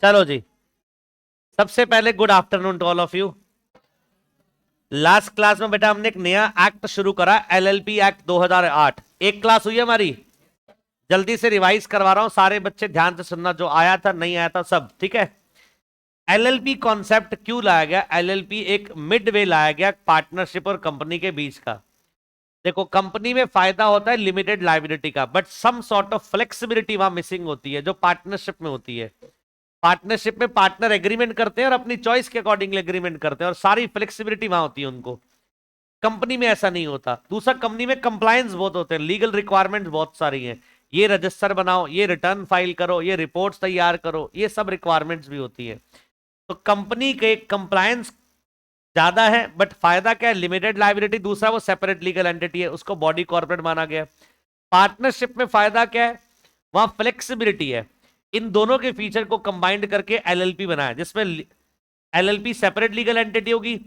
चलो जी, सबसे पहले good afternoon to all of you. Last class में बेटा हमने एक नया एक्ट शुरू करा, एलएलपी एक्ट 2008। एक क्लास हुई है हमारी, जल्दी से रिवाइज करवा रहा हूं, सारे बच्चे ध्यान से सुनना, जो आया था नहीं आया था सब, ठीक है। एलएलपी कॉन्सेप्ट क्यों लाया गया? एलएलपी एक मिड वे लाया गया पार्टनरशिप और कंपनी के बीच का। देखो, कंपनी में फायदा होता है लिमिटेड लायबिलिटी का, but some sort of flexibility वहां मिसिंग होती है जो पार्टनरशिप में होती है। पार्टनरशिप में पार्टनर एग्रीमेंट करते हैं और अपनी चॉइस के अकॉर्डिंगली एग्रीमेंट करते हैं, और सारी फ्लेक्सिबिलिटी वहां होती है उनको। कंपनी में ऐसा नहीं होता। दूसरा, कंपनी में कंप्लायंस बहुत होते हैं, लीगल रिक्वायरमेंट्स बहुत सारी हैं। ये रजिस्टर बनाओ, ये रिटर्न फाइल करो, ये रिपोर्ट्स तैयार करो, ये सब रिक्वायरमेंट्स भी होती है। तो कंपनी के कंप्लायंस ज्यादा है, बट फायदा क्या है? Limited liability. दूसरा, वो सेपरेट लीगल एंटिटी है, उसको बॉडी कॉर्पोरेट माना गया। पार्टनरशिप में फायदा क्या है? वहां फ्लेक्सिबिलिटी है। इन दोनों के फीचर को कंबाइंड करके एलएलपी बनाया, जिसमें एलएलपी सेपरेट लीगल एंटिटी होगी,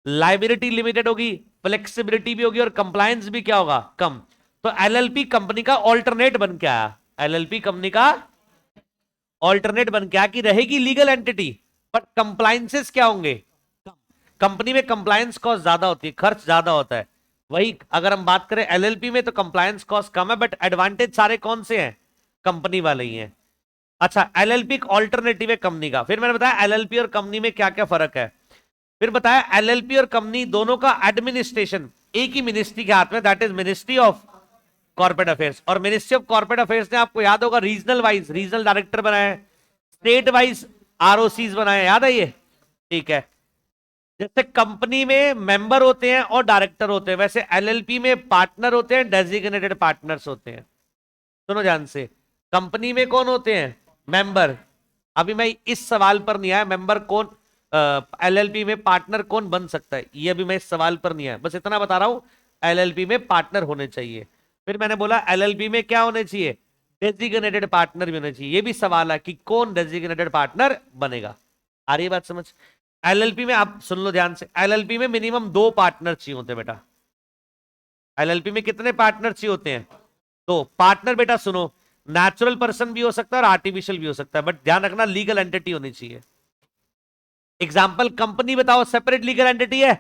लायबिलिटी लिमिटेड होगी, फ्लेक्सिबिलिटी भी होगी, और कंप्लायंस भी क्या होगा? कम। तो एलएलपी कंपनी का ऑल्टरनेट बन के आया। एलएलपी कंपनी का ऑल्टरनेट बन के आया कि रहेगी लीगल एंटिटी, बट कंप्लायंसेस क्या होंगे? कंपनी में कंप्लायंस कॉस्ट ज्यादा होती है, खर्च ज्यादा होता है। वही अगर हम बात करें एलएलपी में, तो कंप्लायंस कॉस्ट कम है, बट एडवांटेज सारे कौन से हैं? कंपनी वाले ही हैं। अच्छा, एलएलपी एक ऑल्टरनेटिव है कंपनी का। फिर मैंने बताया एलएलपी और कंपनी में क्या क्या फर्क है। फिर बताया एलएलपी और कंपनी दोनों का एडमिनिस्ट्रेशन एक ही मिनिस्ट्री के हाथ में, that is ministry of corporate affairs. और मिनिस्ट्री ऑफ कॉर्पोरेट अफेयर्स ने, आपको याद होगा, रीजनल वाइज रीजनल डायरेक्टर बनाए, स्टेट वाइज आरओसीज बनाए, याद है ये? ठीक है। जैसे कंपनी में मेंबर होते हैं और डायरेक्टर होते हैं, वैसे एलएलपी में पार्टनर होते हैं, डेजिग्नेटेड पार्टनर्स होते हैं। सुनो ध्यान से, कंपनी में कौन होते हैं? मेंबर। अभी मैं इस सवाल पर नहीं आया मेंबर कौन, एलएलपी में पार्टनर कौन बन सकता है, ये अभी मैं इस सवाल पर नहीं आया, बस इतना बता रहा हूं, एलएलपी में पार्टनर होने चाहिए। फिर मैंने बोला एलएलपी में क्या होने चाहिए? डेजिग्नेटेड पार्टनर भी होने चाहिए। ये भी सवाल है कि कौन डेजिग्नेटेड पार्टनर बनेगा। आ रही है बात समझ? एलएलपी में आप सुन लो ध्यान से, एलएलपी में मिनिमम 2 पार्टनर चाहिए होते हैं बेटा। एलएलपी में कितने पार्टनर चाहिए होते हैं? 2 पार्टनर। बेटा सुनो, नेचुरल पर्सन भी हो सकता है और आर्टिफिशियल भी हो सकता है, बट ध्यान रखना लीगल एंटिटी होनी चाहिए। एग्जाम्पल, कंपनी बताओ सेपरेट लीगल एंटिटी है,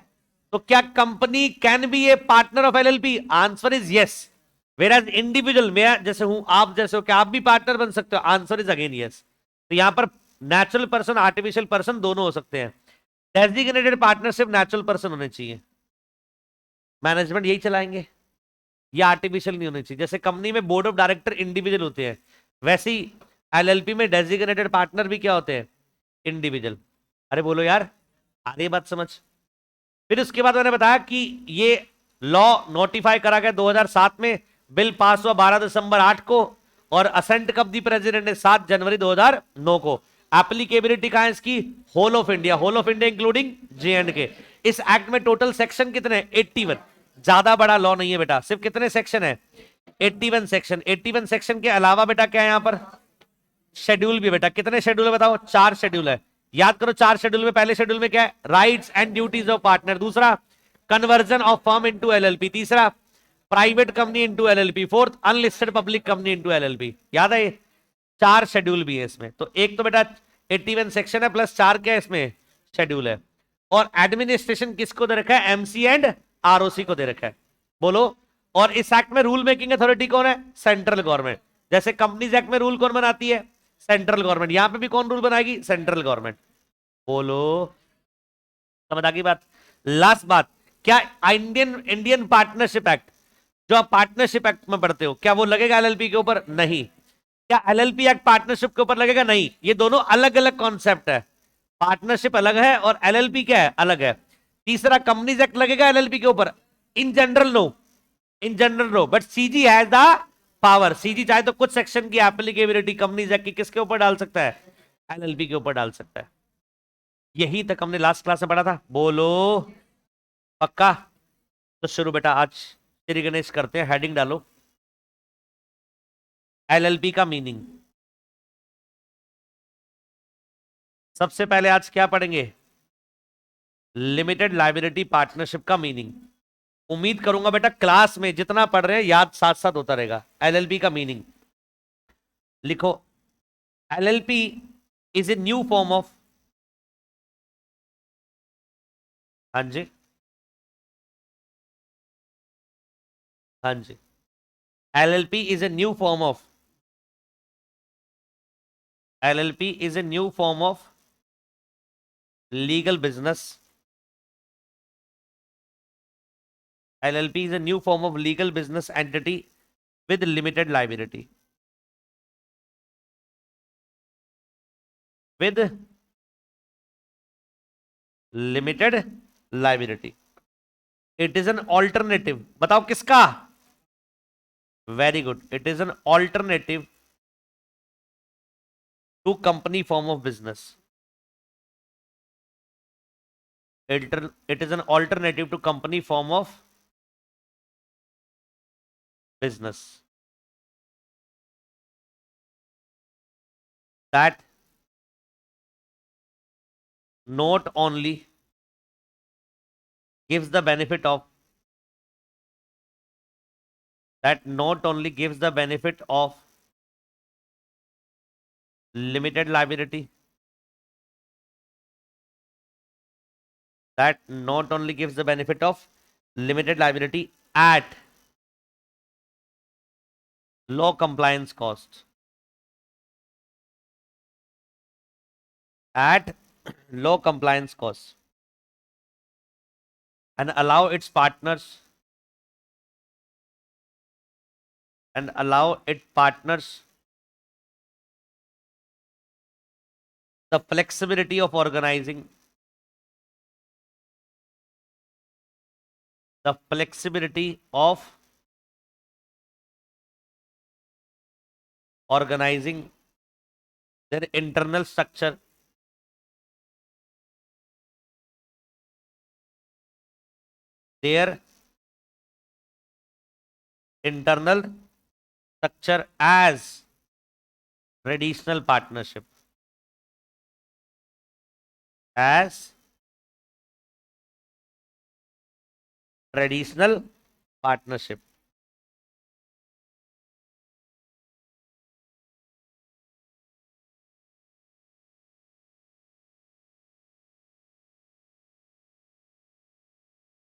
तो क्या company can be a partner of LLP? Answer is yes. Whereas individual, मैं जैसे हूं, आप जैसे हो, क्या आप भी पार्टनर बन सकते हो? Answer is again yes. तो यहां पर नेचुरल पर्सन, आर्टिफिशियल पर्सन दोनों हो सकते हैं। डेजिग्नेटेड पार्टनरशिप नेचुरल पर्सन होने चाहिए, मैनेजमेंट यही चलाएंगे। ये आर्टिफिशियल नहीं होनी चाहिए। जैसे कंपनी में बोर्ड ऑफ डायरेक्टर इंडिविजुअल होते हैं, वैसे ही एलएलपी में डेजिग्नेटेड पार्टनर भी क्या होते हैं? इंडिविजुअल। अरे बोलो यार, आ रही है बात समझ? फिर उसके बाद मैंने बताया कि ये लॉ नोटिफाई करा गया 2007 में, बिल पास हुआ 12 दिसंबर 8 को, और असेंट कब दी प्रेसिडेंट ने? 7 जनवरी 2009 को। एप्लीकेबिलिटी कहां है इसकी? Whole of India, whole of India including J and K. इस एक्ट में टोटल सेक्शन कितने? 81। ज्यादा बड़ा लॉ नहीं है बेटा, सिर्फ कितने सेक्शन है? 81 सेक्शन। 81 सेक्शन के अलावा बेटा क्या है यहां पर? शेड्यूल भी बेटा। कितने शेड्यूल है बताओ? 4 शेड्यूल है। याद करो, 4 शेड्यूल में पहले शेड्यूल में क्या है? Rights and duties of partner. दूसरा, conversion of firm into LLP. तीसरा, private company into LLP. Fourth, unlisted public company into LLP. याद है ये? 4 शेड्यूल भी है इसमें। तो एक तो बेटा 81 सेक्शन है, प्लस 4 क्या है इसमें? शेड्यूल है। और एडमिनिस्ट्रेशन किसको दे रखा है? एमसी एंड आरओसी को दे रखा है। बोलो। और इस एक्ट में रूल मेकिंग अथॉरिटी कौन है? Central government. जैसे कंपनीज एक्ट में रूल कौन बनाती है? Central government. यहां पे भी कौन रूल बनाएगी? Central government. बोलो, समझ आ गई बात? लास्ट बात, क्या इंडियन इंडियन पार्टनरशिप एक्ट, जो आप पार्टनरशिप एक्ट में पढ़ते हो, क्या वो लगेगा एलएलपी के ऊपर? नहीं। क्या एलएलपी एक्ट पार्टनरशिप के ऊपर लगेगा? नहीं। ये दोनों अलग अलग कॉन्सेप्ट है। पार्टनरशिप अलग है और एलएलपी क्या है? अलग है। तीसरा, कंपनीज एक्ट लगेगा एलएलपी के ऊपर? In general no, in general no, but CG has the power. CG चाहे तो कुछ सेक्शन की एप्लीकेबिलिटी कंपनीज एक्ट की किसके ऊपर डाल सकता है? एलएलपी के ऊपर डाल सकता है। यही तक हमने लास्ट क्लास में पढ़ा था। बोलो पक्का? तो शुरू बेटा, आज श्री गणेश करते हैं। हेडिंग डालो, एलएलपी का मीनिंग। सबसे पहले आज क्या पढ़ेंगे? लिमिटेड लायबिलिटी पार्टनरशिप का मीनिंग। उम्मीद करूंगा बेटा क्लास में जितना पढ़ रहे हैं याद साथ साथ होता रहेगा। एलएलपी का मीनिंग लिखो। LLP is a new form of, हाँ जी, हाँ जी, LLP is a new form of, LLP is a new form of legal business, LLP is a new form of legal business entity with limited liability. With limited liability. It is an alternative. बताओ किसका? Very good. It is an alternative to company form of business. It is an alternative to company form of business that not only gives the benefit of limited liability, that not only gives the benefit of limited liability at low compliance cost, at low compliance cost, and allow its partners the flexibility of organizing their internal structure, as traditional partnership, as traditional partnership.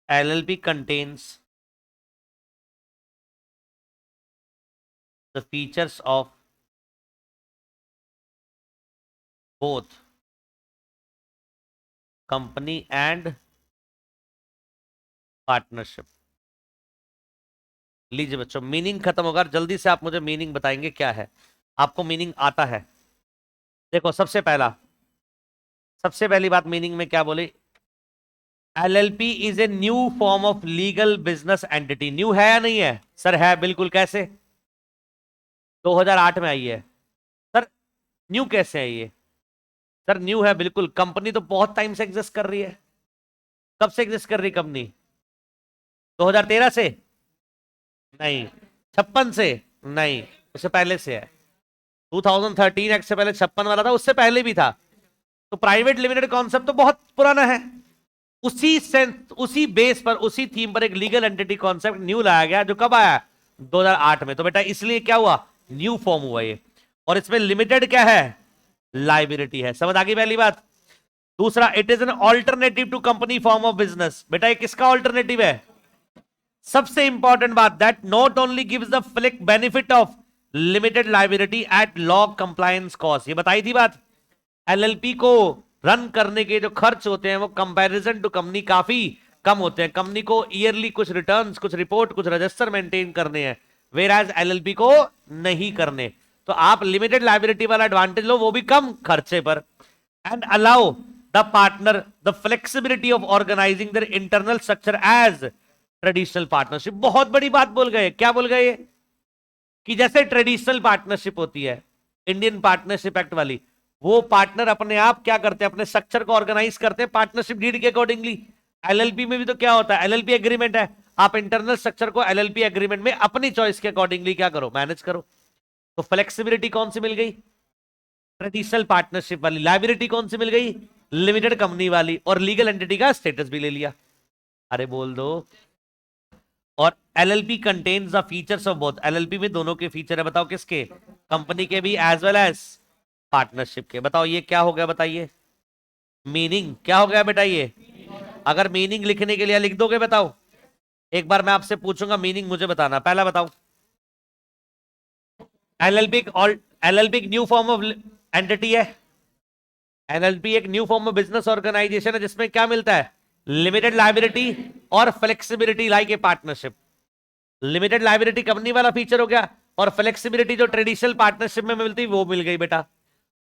LLP contains the features of both company and partnership. लीजिए बच्चों, meaning खत्म होगा, जल्दी से आप मुझे meaning बताएंगे क्या है, आपको मीनिंग आता है. देखो, सबसे पहली बात मीनिंग में क्या बोली? LLP is a new form of legal business entity. New है या नहीं है? सर है, बिल्कुल. कैसे? 2008 में आई है. सर न्यू कैसे है ये? सर न्यू है बिल्कुल. कंपनी तो बहुत टाइम से एग्जिस्ट कर रही है. कब से एग्जिस्ट कर रही कंपनी? 2013 से? नहीं. 56 से? नहीं, उससे पहले से है. 2013 एक्ट से पहले 56 वाला था, उससे पहले भी था. तो प्राइवेट लिमिटेड कॉन्सेप्ट तो बहुत पुराना है. उसी सेंस, उसी बेस पर, उसी थीम पर एक लीगल एंटिटी कॉन्सेप्ट न्यू लाया गया, जो कब आया? 2008 में. तो बेटा इसलिए क्या हुआ? न्यू फॉर्म हुआ ये. और इसमें लिमिटेड क्या है? लाइबिलिटी है. समझ आ गई पहली बात? दूसरा, it is an alternative to company form of business. बेटा ये किसका ऑल्टरनेटिव है? सबसे इंपॉर्टेंट बात, that not only gives the flick benefit of limited liability at low compliance cost. ये बताई थी बात. एलएलपी को रन करने के जो खर्च होते हैं वो कंपैरिजन टू कंपनी काफी कम होते हैं. कंपनी को ईयरली कुछ रिटर्न्स, कुछ रिपोर्ट, कुछ रजिस्टर मेंटेन करने हैं, वेराज एलएलपी को नहीं करने. तो आप लिमिटेड लाइबिलिटी वाला एडवांटेज लो, वो भी कम खर्चे पर. And allow the partner the flexibility of organising their internal structure as traditional partnership. बहुत बड़ी बात बोल गए. क्या बोल गए? कि जैसे ट्रेडिशनल पार्टनरशिप होती है, इंडियन पार्टनरशिप एक्ट वाली, वो पार्टनर अपने आप क्या करते हैं? अपने स्ट्रक्चर को ऑर्गेनाइज करते हैं पार्टनरशिप डीड के अकॉर्डिंगली. एलएलपी में भी तो क्या होता है? एलएलपी एग्रीमेंट है. आप इंटरनल स्ट्रक्चर को एलएलपी एग्रीमेंट में अपनी चॉइस के अकॉर्डिंगली क्या करो? मैनेज करो. तो फ्लेक्सिबिलिटी कौन सी मिल गई? ट्रेडिशनल पार्टनरशिप वाली. लाइबिलिटी कौन सी मिल गई? लिमिटेड कंपनी वाली. और लीगल एंटिटी का स्टेटस भी ले लिया. अरे बोल दो. और LLP contains the features of both. LLP में दोनों के फीचर है. बताओ किसके? कंपनी के भी एज वेल एज पार्टनरशिप के। बताओ ये क्या हो गया, बताइए मीनिंग क्या हो गया बेटा ये। अगर मीनिंग लिखने के लिए लिख दोगे बताओ, एक बार मैं आपसे पूछूंगा मीनिंग मुझे बताना, पहला बताओ। एलएलपी और एलएलपी एक न्यू फॉर्म ऑफ एंटिटी है। एलएलपी एक new form of business organisation है जिसमें क्या मिलता है, लिमिटेड लाइबिलिटी और flexibility like a partnership. Limited liability company वाला फीचर हो गया, और फ्लेक्सिबिलिटी जो ट्रेडिशनल पार्टनरशिप में मिलती वो मिल गई बेटा।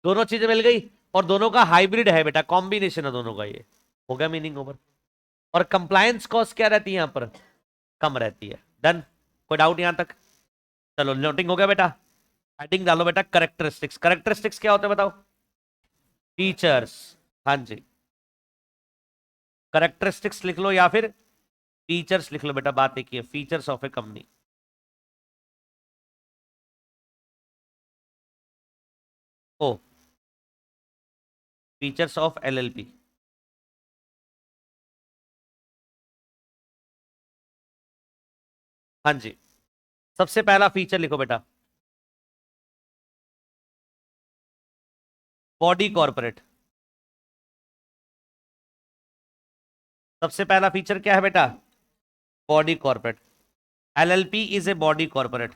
दोनों चीजें मिल गई, और दोनों का हाइब्रिड है बेटा, कॉम्बिनेशन है दोनों का, ये हो गया मीनिंग ओवर। और कंप्लायंस कॉस्ट क्या रहती है यहां पर, कम रहती है। डन, कोई डाउट यहां तक। चलो नोटिंग हो गया बेटा। हेडिंग डालो बेटा करेक्टरिस्टिक्स। करेक्टरिस्टिक्स क्या होता है बताओ, फीचर्स। हाँ जी, करेक्टरिस्टिक्स लिख लो या फिर फीचर्स लिख लो बेटा, बात एक ही है, features of a company. Oh, features of LLP. हाँ जी, सबसे पहला फीचर लिखो बेटा, बॉडी कॉर्पोरेट। सबसे पहला फीचर क्या है बेटा, body corporate. LLP is a body corporate.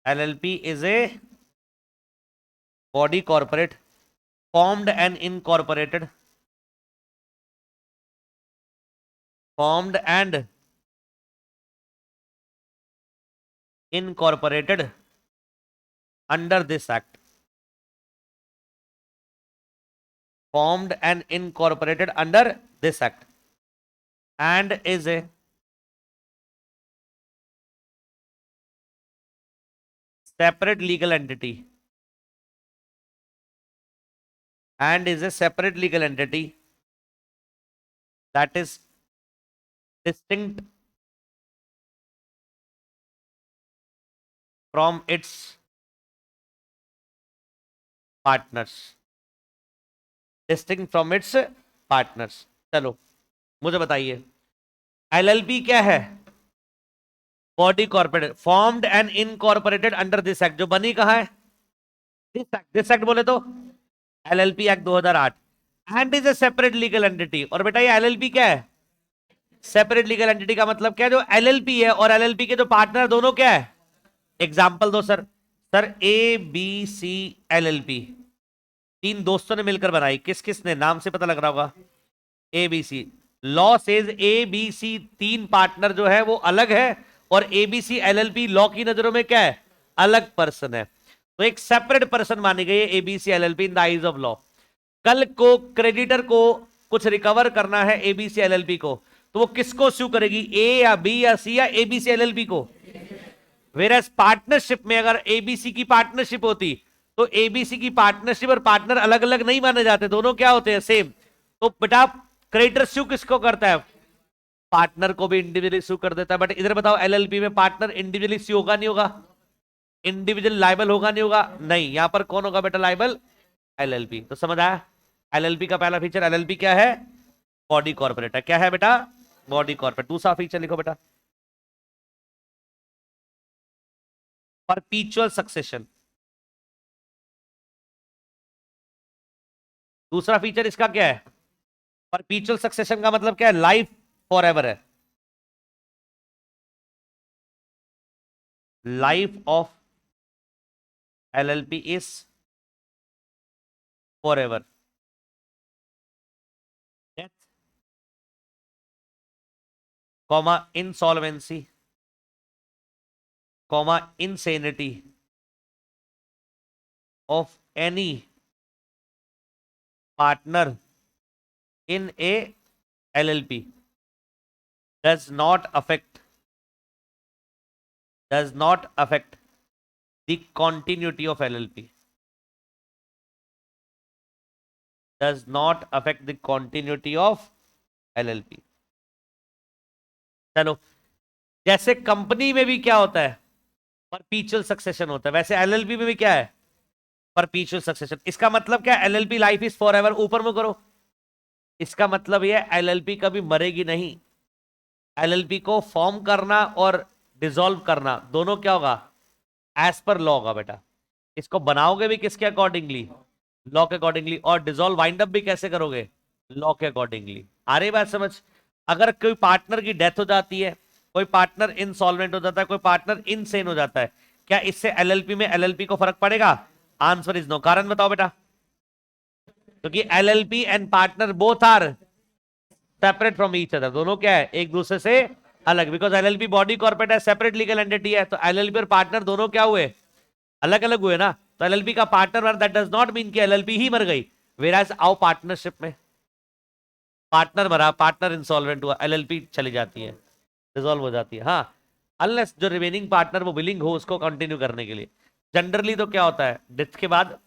LLP is a body corporate formed and incorporated, formed and incorporated under this act, formed and incorporated under this act, and is a separate legal entity, and is a separate legal entity that is distinct from its partners, distinct from its partners। चलो मुझे बताइए, LLP क्या है, body corporate, formed and incorporated under this act. जो बनी कहां है, this act बोले तो LLP act 2008। And is a separate legal entity. और बेटा ये एलएलपी क्या है, सेपरेट लीगल एंटिटी का मतलब क्या है, जो एलएलपी है और एलएलपी के जो पार्टनर दोनों क्या है। एग्जांपल दो sir. Sir A B C LLP, तीन दोस्तों ने मिलकर बनाई, किस किस ने, नाम से पता लग रहा होगा, A B C. Law says A B C, तीन पार्टनर जो है वो अलग है, और एबीसी एलएलपी लॉ की नजरों में क्या है, अलग पर्सन है। तो एक सेपरेट पर्सन मानी गई है ABC LLP in the eyes of law. कल को क्रेडिटर को कुछ रिकवर करना है एबीसी एलएलपी को, तो वो किसको सू करेगी, ए या बी या सी या एबीसी एलएलपी को। वेरएस पार्टनरशिप में अगर एबीसी की पार्टनरशिप होती तो एबीसी की पार्टनरशिप और पार्टनर अलग अलग नहीं माने जाते, दोनों क्या होते हैं, सेम। तो बेटा क्रेडिटर सू किसको करता है, पार्टनर को भी इंडिविजुअली सू कर देता है। बट इधर बताओ एलएलपी में पार्टनर इंडिविजुअली सू होगा नहीं होगा, इंडिविजुअल लाइबल होगा नहीं होगा, नहीं, यहां पर कौन होगा बेटा लाइबल, एलएलपी। तो समझ आया, एलएलपी का पहला फीचर, एलएलपी क्या है, बॉडी कॉर्पोरेट है। क्या है बेटा, बॉडी कॉर्पोरेट। दूसरा फीचर लिखो बेटा, परपीचुअल सक्सेशन। दूसरा फीचर इसका क्या है, परपीचुअल सक्सेशन का मतलब क्या है, लाइफ फॉर एवर है। Life of LLP is for ever. Death, comma insolvency, comma insanity of any partner in a LLP does not affect the continuity of LLP, does not affect the continuity of LLP। चलो, जैसे company में भी क्या होता है, परपीचुअल succession होता है, वैसे एलएलपी में भी क्या है, परपीचुअल सक्सेशन। इसका मतलब क्या, LLP life is for ever, ऊपर में करो। इसका मतलब यह एलएलपी कभी मरेगी नहीं। एलएलपी को फॉर्म करना और डिसॉल्व करना दोनों क्या होगा, एज पर लॉ होगा बेटा। इसको बनाओगे भी किसके अकॉर्डिंगली? लॉ के अकॉर्डिंगली। और डिसॉल्व वाइंड अप भी कैसे करोगे? लॉ के अकॉर्डिंगली। आ रही बात समझ? अगर कोई पार्टनर की डेथ हो जाती है, कोई पार्टनर इनसॉल्वेंट हो जाता है, कोई पार्टनर इनसेन हो जाता है, क्या इससे एलएलपी में एलएलपी को फर्क पड़ेगा? Answer is no. कारण बताओ बेटा। क्योंकि LLP and partner both are separate from each other. दोनों क्या है? एक दूसरे से अलग। बिकॉज एलएलपी बॉडी कॉर्पोरेट है, सेपरेट लीगल एंटिटी है, तो एलएलपी और पार्टनर दोनों क्या हुए? अलग अलग हुए ना। तो एलएलपी का partner, that does not mean कि एलएलपी ही मर गई। वेराज आओ पार्टनरशिप में, पार्टनर मरा, पार्टनर इंसॉल्वेंट हुआ, एलएलपी चली जाती है, रिजॉल्व हो जाती है। हाँ, अनलेस जो रिमेनिंग पार्टनर वो विलिंग हो उसको कंटिन्यू करने के लिए। जनरली तो क्या होता है, डेथ के बाद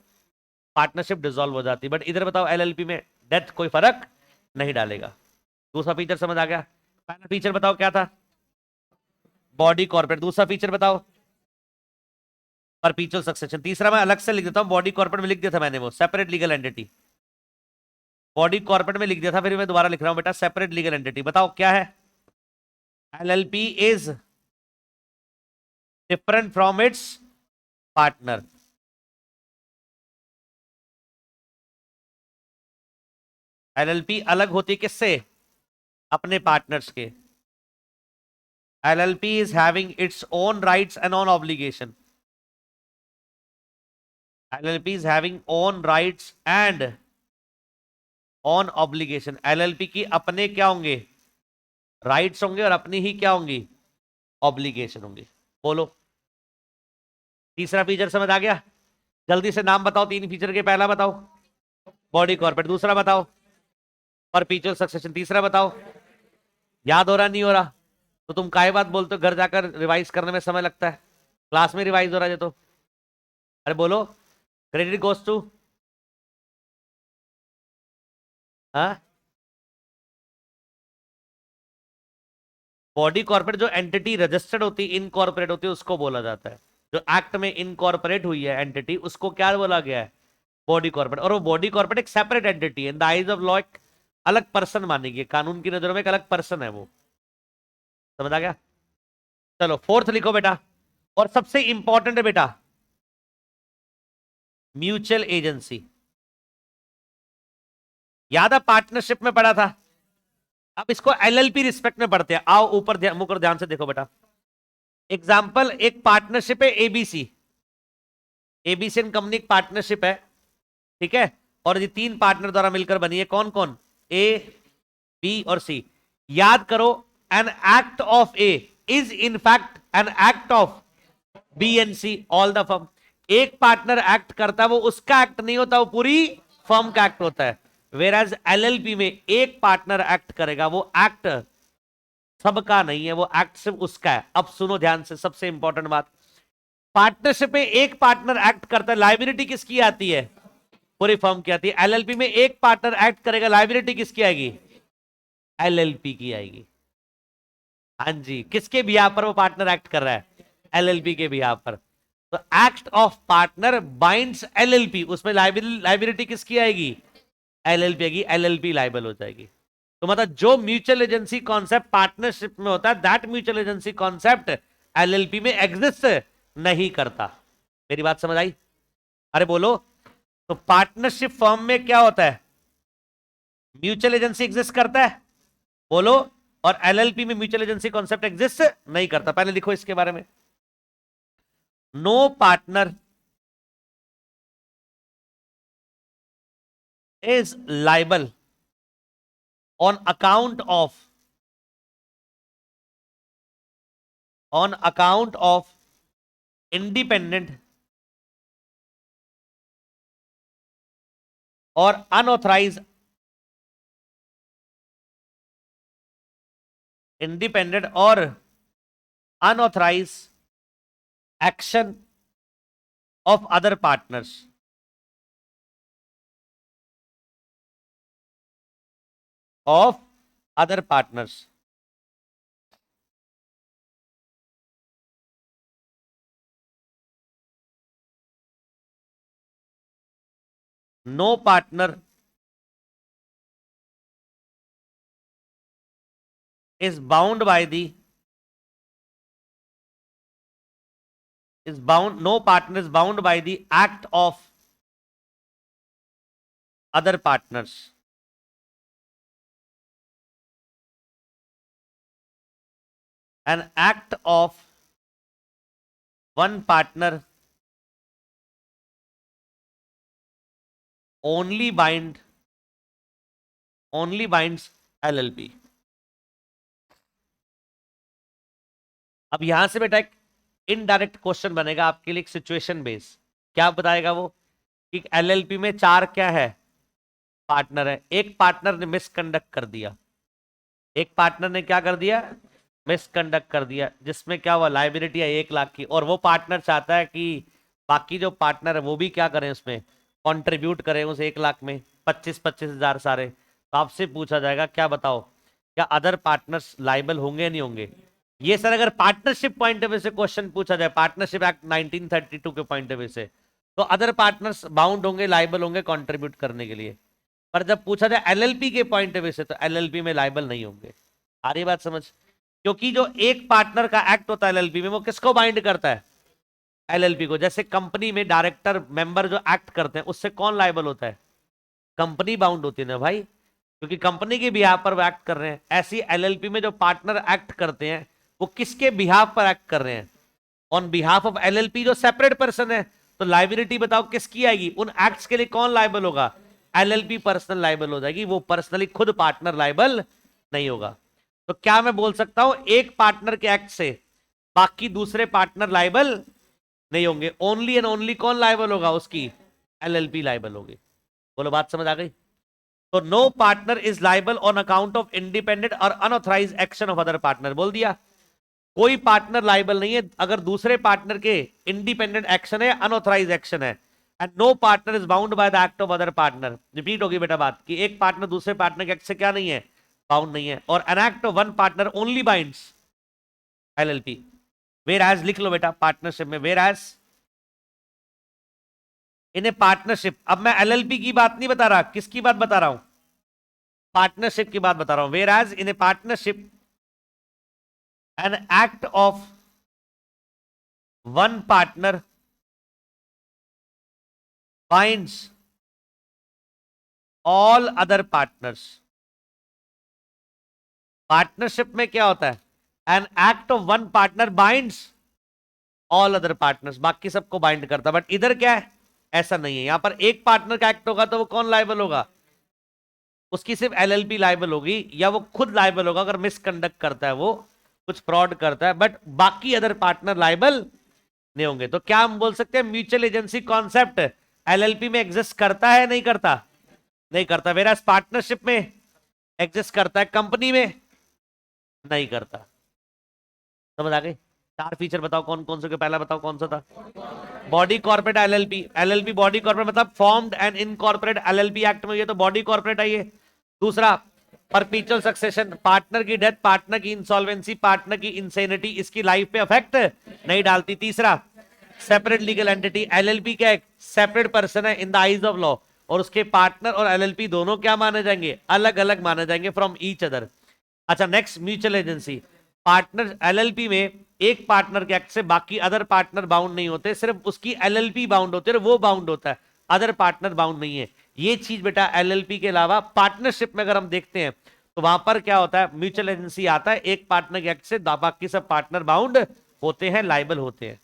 पार्टनरशिप डिसॉल्व हो जाती है। बट इधर बताओ एलएलपी में डेथ कोई फर्क नहीं डालेगा। दूसरा फीचर समझ आ गया? पहला फीचर बताओ क्या था? Body corporate. दूसरा फीचर बताओ? परपीचुअल सक्सेशन। तीसरा मैं अलग से लिख देता हूं, बॉडी कॉर्पोरेट में लिख दिया था मैंने, वो separate legal entity. Body corporate में लिख दिया था, फिर मैं दोबारा लिख रहा हूं बेटा, सेपरेट लीगल एंटिटी। बताओ क्या है? LLP is different from its partner. LLP अलग होती है किससे? अपने पार्टनर्स के। LLP is having its own rights and own obligation. LLP is having own rights and own obligation. LLP की अपने क्या होंगे? राइट्स होंगे, और अपनी ही क्या होंगी? ऑब्लिगेशन होंगे। बोलो। तीसरा फीचर समझ आ गया? जल्दी से नाम बताओ तीन फीचर के। पहला बताओ बॉडी कॉर्पोरेट, दूसरा बताओ परपीचुअल सक्सेशन, तीसरा बताओ। याद हो रहा नहीं हो रहा? तो तुम काय बात बोलते हो, घर जाकर रिवाइज करने में समय लगता है, क्लास में रिवाइज हो रहा है तो। अरे बोलो। Credit goes to. हाँ, बॉडी कॉर्पोरेट जो एंटिटी रजिस्टर्ड होती है, इनकॉर्पोरेट होती है, उसको बोला जाता है। जो एक्ट में इनकॉर्पोरेट हुई है एंटिटी, उसको क्या बोला गया है? Body corporate. और वो बॉडी कॉर्पोरेट एक सेपरेट एंटिटी है, in the eyes of law एक अलग पर्सन मानेगी, कानून की नजरों में एक अलग पर्सन है वो। समझ आ गया? चलो फोर्थ लिखो बेटा। और सबसे इंपॉर्टेंट है बेटा, म्यूचुअल एजेंसी। याद है पार्टनरशिप में पढ़ा था? अब इसको एलएलपी रिस्पेक्ट में पढ़ते हैं। आओ ऊपर मुकर ध्यान से देखो बेटा। एग्जाम्पल, एक पार्टनरशिप है एबीसी। एबीसी एंड कंपनी एक पार्टनरशिप है, ठीक है? और ये तीन पार्टनर द्वारा मिलकर बनी है। कौन कौन? ए, बी और सी। याद करो, an act of A is in fact an act of B and C, all the firm. एक पार्टनर एक्ट करता है, वो उसका एक्ट नहीं होता, वो पूरी फर्म का एक्ट होता है। वेराज एलएलपी में एक पार्टनर एक्ट करेगा, वो एक्ट सबका नहीं है, वो एक्ट सिर्फ उसका है। अब सुनो ध्यान से, सबसे इंपॉर्टेंट बात, पार्टनरशिप में एक पार्टनर एक्ट करता है, लाइबिलिटी किसकी आती है? पूरी फर्म की आती है। एलएलपी में एक पार्टनर एक्ट करेगा, लाइबिलिटी किसकी आएगी? एलएलपी की आएगी। हाँ जी, किसके बिहाफ पर वो पार्टनर एक्ट कर रहा है? एलएलपी के बिहाफ पर। तो act of partner binds LLP, उसमें लाइबिलिटी किसकी आएगी? एलएलपी आएगी, एलएलपी लाइबल हो जाएगी। तो मतलब जो म्यूचुअल एजेंसी कॉन्सेप्ट पार्टनरशिप में होता है, that mutual agency concept LLP में एग्जिस्ट नहीं करता। मेरी बात समझ आई? अरे बोलो। तो पार्टनरशिप फर्म में क्या होता है? म्यूचुअल एजेंसी एग्जिस्ट करता है, बोलो। और एलएलपी में म्यूचुअल एजेंसी कॉन्सेप्ट एग्जिस्ट नहीं करता। पहले लिखो इसके बारे में। No partner is liable on account of independent और अनऑथराइज इंडिपेंडेंट और unauthorise action of other partners. Of other partners. No partner is bound by the is bound, no partner is bound by the act of other partners. An act of one partner only binds LLP. अब यहां से बेटा एक indirect question बनेगा आपके लिए, एक situation base. क्या बताएगा वो कि एलएलपी में चार क्या है, पार्टनर है। एक पार्टनर ने मिसकंडक्ट कर दिया, एक पार्टनर ने क्या कर दिया, मिसकंडक्ट कर दिया, जिसमेम क्या हुआ, लायबिलिटी है 1 लाख की, और वो पार्टनर चाहता है कि बाकी जो पार्टनर है वो भी क्या करें, उसमें कंट्रीब्यूट करें उस 1 लाख में 25-25 हजार सारे। तो आपसे पूछा जाएगा क्या बताओ, क्या अदर पार्टनर्स लाइबल होंगे या नहीं होंगे। ये सर अगर पार्टनरशिप पॉइंट ऑफ व्यू से क्वेश्चन पूछा जाए, पार्टनरशिप एक्ट 1932 के पॉइंट ऑफ व्यू से, तो अदर पार्टनर्स बाउंड होंगे, लाइबल होंगे कंट्रीब्यूट करने के लिए। पर जब पूछा जाए एलएलपी के पॉइंट ऑफ व्यू से, तो एलएलपी में लाइबल नहीं होंगे। आ रही बात समझ, क्योंकि जो एक पार्टनर का एक्ट होता है एलएलपी में, वो किसको बाइंड करता है, एलएलपी को। जैसे कंपनी में डायरेक्टर मेंबर जो एक्ट करते हैं, उससे कौन लाइबल होता है, कंपनी बाउंड होती है ना भाई, क्योंकि कंपनी के बिहाफ पर वो एक्ट कर रहे हैं। ऐसी एलएलपी में जो पार्टनर एक्ट करते हैं, वो किसके बिहाफ पर एक्ट कर रहे हैं, ऑन बिहाफ ऑफ एलएलपी, जो सेपरेट पर्सन है। तो लाइबिलिटी बताओ किसकी आएगी, उन एक्ट्स के लिए कौन लाइबल होगा, एलएलपी पर्सनल लाइबल हो जाएगी, वो पर्सनली खुद पार्टनर लाइबल नहीं होगा। तो क्या मैं बोल सकता हूं, एक पार्टनर के एक्ट से बाकी दूसरे पार्टनर लाइबल नहीं होंगे, ओनली एंड ओनली कौन लाइबल होगा, उसकी एलएलपी लाइबल होगी। बोलो बात समझ आ गई। तो no partner is liable on account of independent और unauthorise action of other partner. बोल दिया, कोई पार्टनर लाइबल नहीं है अगर दूसरे पार्टनर के इंडिपेंडेंट एक्शन है, अनऑथराइज एक्शन है। And no partner is bound by the act of other partner. Repeat होगी बेटा बात कि एक पार्टनर दूसरे पार्टनर के एक्ट से क्या नहीं है, बाउंड नहीं है। और an act of one partner only binds LLP. Whereas लिख लो बेटा पार्टनरशिप में, वेयर एज इन्हें पार्टनरशिप। अब मैं एलएलपी की बात नहीं बता रहा, किसकी बात बता रहा हूं, पार्टनरशिप की बात बता रहा हूं। Whereas in a partnership an act of one partner binds all other partners। Partnership में क्या होता है, an act of one partner binds all other partners, बाकी सबको बाइंड करता है। बट इधर क्या है, ऐसा नहीं है। यहां पर एक पार्टनर का एक्ट होगा तो वो कौन लाइबल होगा, उसकी सिर्फ एलएलपी लाइबल होगी, या वो खुद लाइबल होगा अगर मिसकंडक्ट करता है, वो कुछ फ्रॉड करता है, बट बाकी अदर पार्टनर लाइबल नहीं होंगे। तो क्या हम बोल सकते हैं म्यूचुअल एजेंसी कॉन्सेप्ट एलएलपी में एग्जिस्ट करता है, नहीं करता, नहीं करता। वेरा पार्टनरशिप में एग्जिस्ट करता है, कंपनी में नहीं करता। समझ आ गई। चार फीचर बताओ कौन कौन से, पहला बताओ कौन सा था, body corporate LLP. LLP body corporate मतलब formed and incorporate LLP act में, ये तो बॉडी कॉर्पोरेट है ये। दूसरा परपीचुअल सक्सेशन, पार्टनर की डेथ, पार्टनर की इंसॉल्वेंसी, पार्टनर की इंसेनिटी इसकी लाइफ पे अफेक्ट नहीं डालती। तीसरा सेपरेट लीगल एंटिटी, एलएलपी क्या है, सेपरेट पर्सन है in the eyes of law, और उसके पार्टनर और एलएलपी दोनों क्या माने जाएंगे, अलग अलग माने जाएंगे फ्रॉम ईच अदर। अच्छा next mutual agency, partner LLP में एक पार्टनर के एक्ट से बाकी अदर पार्टनर बाउंड नहीं होते, सिर्फ उसकी एलएलपी बाउंड होती है, वो बाउंड होता है, अदर पार्टनर बाउंड नहीं है। ये चीज बेटा एलएलपी के अलावा पार्टनरशिप में अगर हम देखते हैं, तो वहां पर क्या होता है, म्यूचुअल एजेंसी आता है, एक पार्टनर के एक्ट से बाकी सब पार्टनर बाउंड होते हैं, लाइबल होते हैं।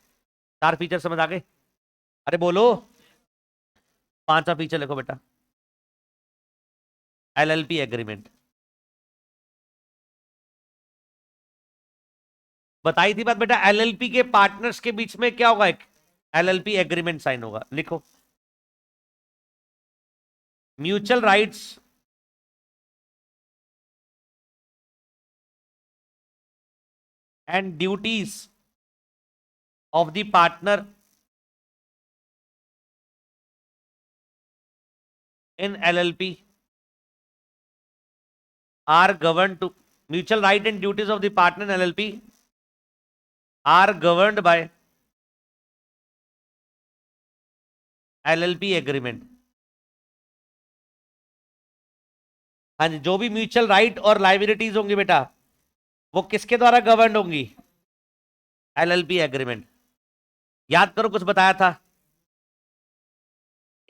चार फीचर समझ आ गए, अरे बोलो। पांचवा फीचर लिखो बेटा, एलएलपी एग्रीमेंट। बताई थी बात बेटा, एलएलपी के पार्टनर्स के बीच में क्या होगा, एक एलएलपी एग्रीमेंट साइन होगा। लिखो, mutual rights and duties of the partner in LLP are governed to, mutual right and duties of the partner in LLP are governed by LLP agreement। हाँ जी, जो भी म्यूचुअल राइट और liabilities होंगी बेटा, वो किसके द्वारा गवर्न होंगी, एलएलपी एग्रीमेंट। याद करो कुछ बताया था,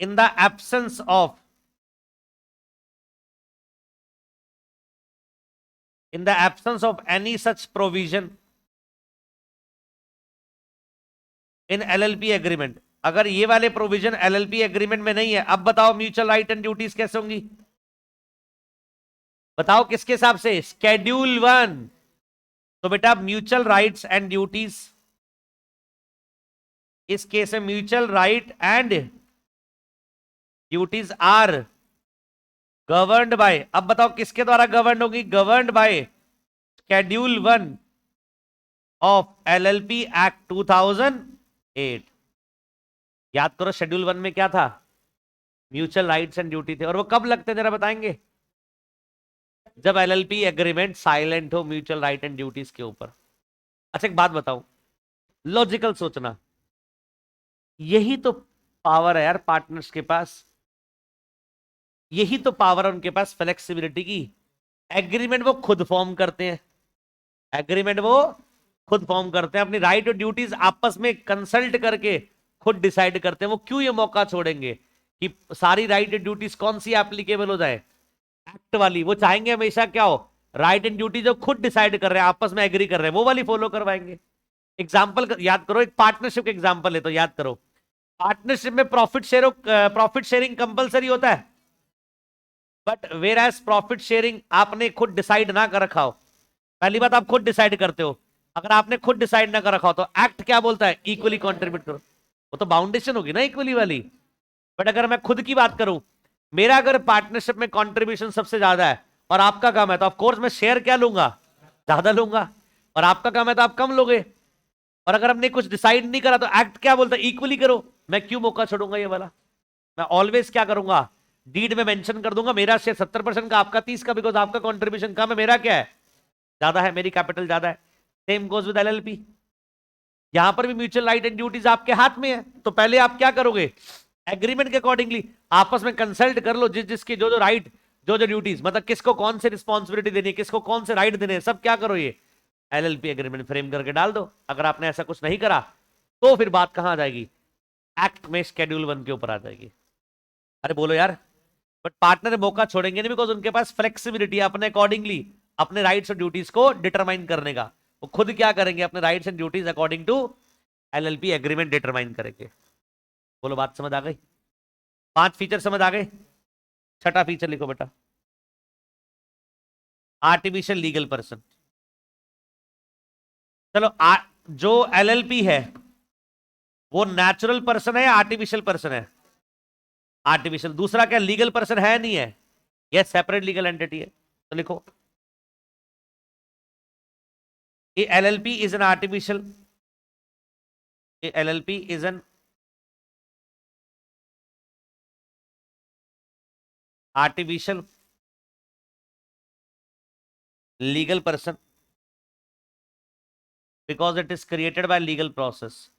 in the absence of, in the absence of any such provision in LLP agreement, अगर ये वाले प्रोविजन LLP एग्रीमेंट में नहीं है, अब बताओ म्यूचुअल राइट एंड ड्यूटीज कैसे होंगी? बताओ किसके हिसाब से? शेड्यूल 1। तो बेटा म्यूचुअल राइट्स एंड ड्यूटीज, इस केस में mutual right and duties are governed by, अब बताओ किसके द्वारा गवर्न होगी? Governed by schedule 1 of LLP act 2008। याद करो शेड्यूल 1 में क्या था? म्यूचुअल राइट्स एंड ड्यूटी थे। और वो कब लगते जरा बताएंगे? जब LLP एग्रीमेंट साइलेंट हो म्यूचुअल राइट एंड ड्यूटीज के ऊपर। अच्छा एक बात बताओ, लॉजिकल सोचना, यही तो पावर है यार पार्टनर्स के पास, यही तो पावर है उनके पास फ्लेक्सिबिलिटी की। एग्रीमेंट वो खुद फॉर्म करते हैं, एग्रीमेंट वो खुद फॉर्म करते हैं, अपनी राइट और ड्यूटीज आपस में कंसल्ट करके खुद डिसाइड करते हैं। वो क्यों ये मौका छोड़ेंगे कि सारी राइट और ड्यूटीज कौन सी एप्लीकेबल हो जाए? एक्ट वाली। वो चाहेंगे हमेशा क्या हो? राइट एंड ड्यूटी जो खुद डिसाइड कर रहे हैं, आपस में एग्री कर रहे हैं, वो वाली फॉलो करवाएंगे। एग्जाम्पल याद करो, एक पार्टनरशिप एग्जाम्पल है तो याद करो, पार्टनरशिप में प्रॉफिट शेयरिंग कंपलसरी होता है, but whereas profit sharing आपने खुद डिसाइड ना कर रखा हो। पहली बात, आप खुद डिसाइड करते हो, अगर आपने खुद डिसाइड ना कर रखा हो तो एक्ट क्या बोलता है? इक्वली कॉन्ट्रीब्यूट करो। वो तो बाउंडेशन होगी ना इक्वली वाली। बट अगर मैं खुद की बात करूं, मेरा अगर पार्टनरशिप में कंट्रीब्यूशन सबसे ज्यादा है और आपका कम है, तो ऑफ कोर्स मैं शेयर क्या लूंगा? ज्यादा लूंगा। और आपका कम है तो आप कम लोगे। और अगर हमने कुछ डिसाइड नहीं करा तो एक्ट क्या बोलता है? इक्वली करो। मैं क्यों मौका छोड़ूंगा ये वाला? मैं ऑलवेज क्या करूंगा? डीड में मेंशन कर दूंगा मेरा शेयर 70% का, आपका 30 का, बिकॉज आपका कंट्रीब्यूशन कम है, मेरा क्या है? ज्यादा है, मेरी कैपिटल ज्यादा है। Same goes with LLP। यहां पर भी म्यूचुअल राइट एंड ड्यूटीज आपके हाथ में है, तो पहले आप क्या करोगे? एग्रीमेंट के अकॉर्डिंगली आपस में कंसल्ट कर लो, जिसके जो जो राइट, जो जो ड्यूटीज, मतलब किसको कौन से रिस्पॉन्सिबिलिटी देनी है, किसको कौन से राइट देने हैं, सब क्या करो ये LLP एग्रीमेंट फ्रेम करके डाल दो। अगर आपने ऐसा कुछ नहीं करा तो फिर बात कहां आ जाएगी? एक्ट में शेड्यूल 1 के ऊपर आ जाएगी। अरे बोलो यार। बट पार्टनर मौका छोड़ेंगे नहीं, बिकॉज उनके पास फ्लेक्सिबिलिटी है अपने अकॉर्डिंगली अपने राइट्स और ड्यूटीज को डिटरमाइन करने का। वो खुद क्या करेंगे? अपने rights and duties according to LLP agreement determine करेंगे। बोलो बात समझ आ गई? 5 फीचर समझ आ गए? छठा फीचर लिखो बेटा, आर्टिफिशियल लीगल पर्सन। चलो जो LLP है वो नेचुरल पर्सन है या आर्टिफिशियल पर्सन है? आर्टिफिशियल। दूसरा क्या लीगल पर्सन है? नहीं है, यह सेपरेट लीगल एंटिटी है। तो लिखो LLP is an artificial, LLP is an artificial legal person because it is created by legal process,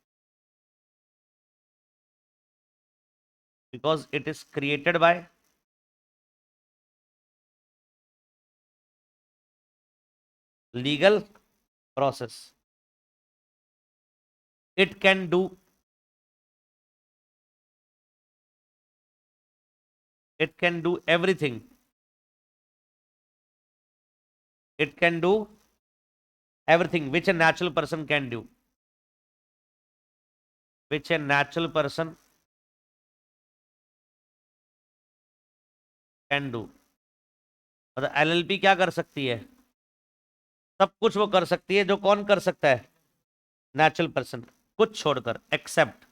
because it is created by legal process. It can do everything. It can do everything which a natural person can do, which a natural person can do। मतलब LLP क्या कर सकती है? सब कुछ वो कर सकती है जो कौन कर सकता है? नेचुरल पर्सन, कुछ छोड़कर। एक्सेप्ट,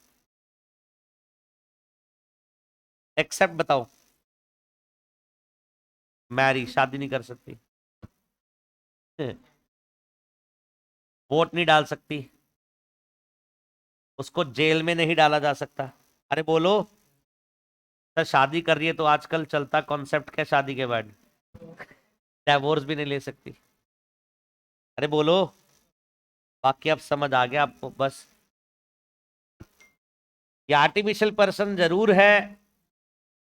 एक्सेप्ट बताओ। मैरी, शादी नहीं कर सकती, वोट नहीं डाल सकती, उसको जेल में नहीं डाला जा सकता। अरे बोलो सर, शादी कर रही है तो आजकल चलता कॉन्सेप्ट क्या शादी के बाद? डिवोर्स भी नहीं ले सकती। अरे बोलो, बाकी अब समझ आ गया आपको। बस ये आर्टिफिशियल पर्सन जरूर है,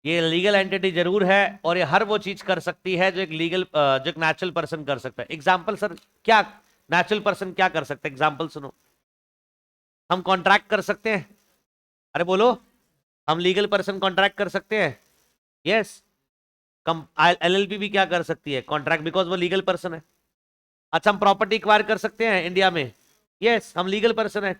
ये लीगल एंटिटी जरूर है, और ये हर वो चीज कर सकती है जो एक जो एक नेचुरल पर्सन कर सकता है। एग्जाम्पल सर क्या नेचुरल पर्सन क्या कर सकता है? एग्जाम्पल सुनो। हम कॉन्ट्रैक्ट कर सकते हैं? अरे बोलो, हम लीगल पर्सन कॉन्ट्रैक्ट कर सकते हैं? यस। कम एलएलपी भी क्या कर सकती है? कॉन्ट्रैक्ट, बिकॉज वो लीगल पर्सन है। अच्छा, हम प्रॉपर्टी एक्वायर कर सकते हैं इंडिया में? यस, हम लीगल पर्सन है।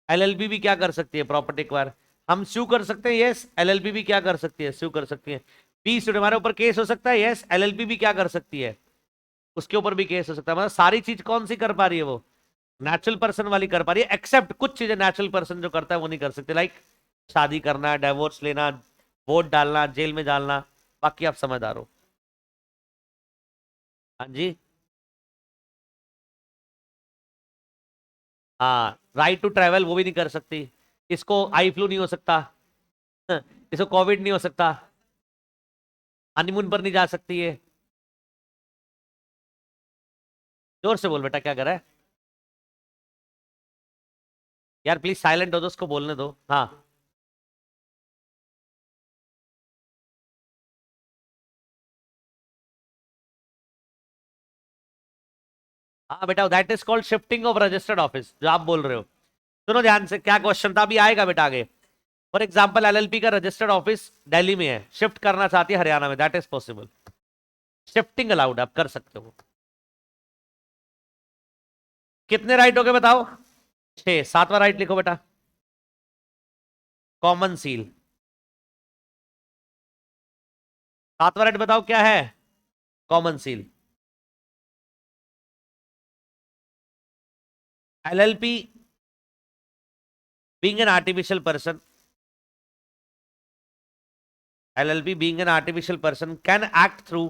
एलएलपी भी क्या कर सकती है? Property acquire. हम स्यू कर सकते हैं? यस, एलएलपी भी क्या कर सकती है? स्यू कर सकती है। पी सुट हमारे ऊपर केस हो सकता है? यस, एलएलपी भी क्या कर सकती है? उसके ऊपर भी केस हो सकता है। मतलब सारी चीज कौन सी कर पा रही है? वो नेचुरल पर्सन वाली कर पा रही है, एक्सेप्ट कुछ चीजें नेचुरल पर्सन जो करता है वो नहीं कर सकते, लाइक शादी करना, डिवोर्स लेना, वोट डालना, जेल में डालना। बाकी आप समझदार हो। हाँ जी। हाँ, राइट टू ट्रैवल वो भी नहीं कर सकती। इसको आई फ्लू नहीं हो सकता। इसको कोविड नहीं हो सकता। हनीमून पर नहीं जा सकती है। जोर से बोल बेटा, क्या कर रहा है? यार प्लीज साइलेंट हो, तो उसको बोलने दो। हाँ। हाँ बेटा, that is called shifting of registered office, जो आप बोल रहे हो। सुनो ध्यान से, क्या क्वेश्चन था, अभी आएगा बेटा आगे। फॉर एग्जाम्पल, एलएलपी का रजिस्टर्ड ऑफिस दिल्ली में है, शिफ्ट करना चाहती है हरियाणा में, that is possible. Shifting allowed, आप कर सकते हो। कितने राइट हो गए बताओ? 6। सातवां राइट लिखो बेटा। Common seal. सातवां राइट बताओ क्या है? Common seal. LLP being an artificial person, LLP being an artificial person can act through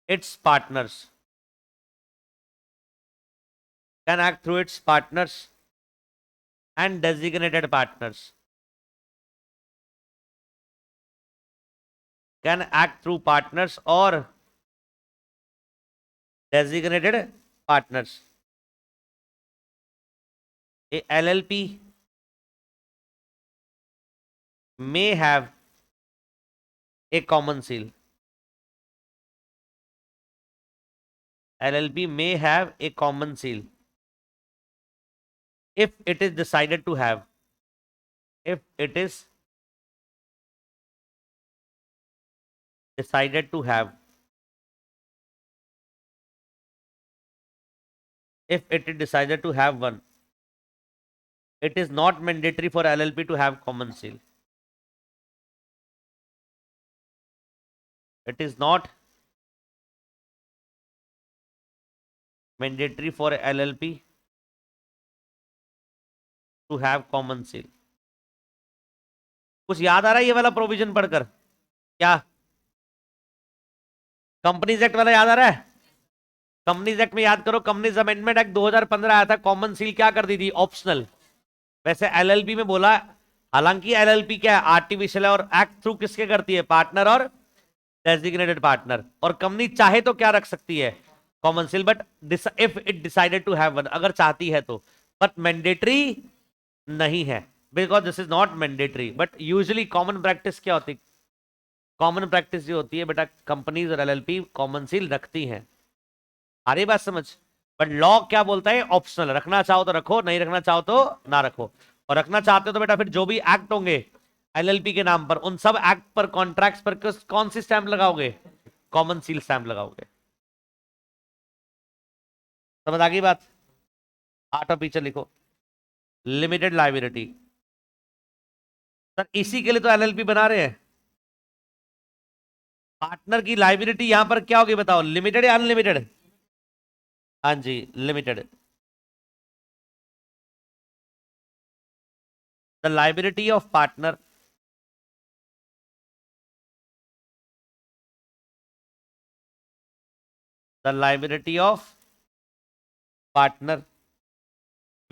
its partners, can act through its partners and designated partners, can act through partners or designated partners. A LLP may have a common seal. LLP may have a common seal if it is decided to have, if it is decided to have, if it is decided to have one. It is not mandatory for LLP to have common seal. It is not mandatory for LLP to have common seal. कुछ याद आ रहा है ये वाला provision पढ़कर? क्या companies act वाला याद आ रहा है? कंपनीज एक्ट में याद करो, कंपनीज अमेंडमेंट एक्ट 2015 आया था, कॉमन सील क्या कर दी थी? ऑप्शनल। वैसे एलएलपी में बोला, हालांकि एलएलपी क्या है? आर्टिफिशियल है, और एक्ट थ्रू किसके करती है? पार्टनर और डेजिग्नेटेड पार्टनर। और कंपनी चाहे तो क्या रख सकती है? Common seal, but if it decided to have one, अगर चाहती है तो। बट मैंडेटरी नहीं है, because this is not mandatory. But usually common practice क्या होती? कॉमन प्रैक्टिस जो होती है बेटा, कंपनीज और एलएलपी कॉमन सील रखती हैं। आ रही बात समझ? बट लॉ क्या बोलता है? ऑप्शनल। रखना चाहो तो रखो, नहीं रखना चाहो तो ना रखो। और रखना चाहते हो तो बेटा फिर जो भी एक्ट होंगे एलएलपी के नाम पर, उन सब एक्ट पर, कॉन्ट्रैक्ट्स पर कौन सी स्टैंप लगाओगे? कॉमन सील स्टैंप लगाओगे। समझ आ गई बात? आठ और पीछे लिखो। Limited liability. सर इसी के लिए तो एलएलपी बना रहे हैं। पार्टनर की लाइबिलिटी यहां पर क्या होगी बताओ? लिमिटेड या अनलिमिटेड? हाँ जी, limited. The liability of partner, the liability of partner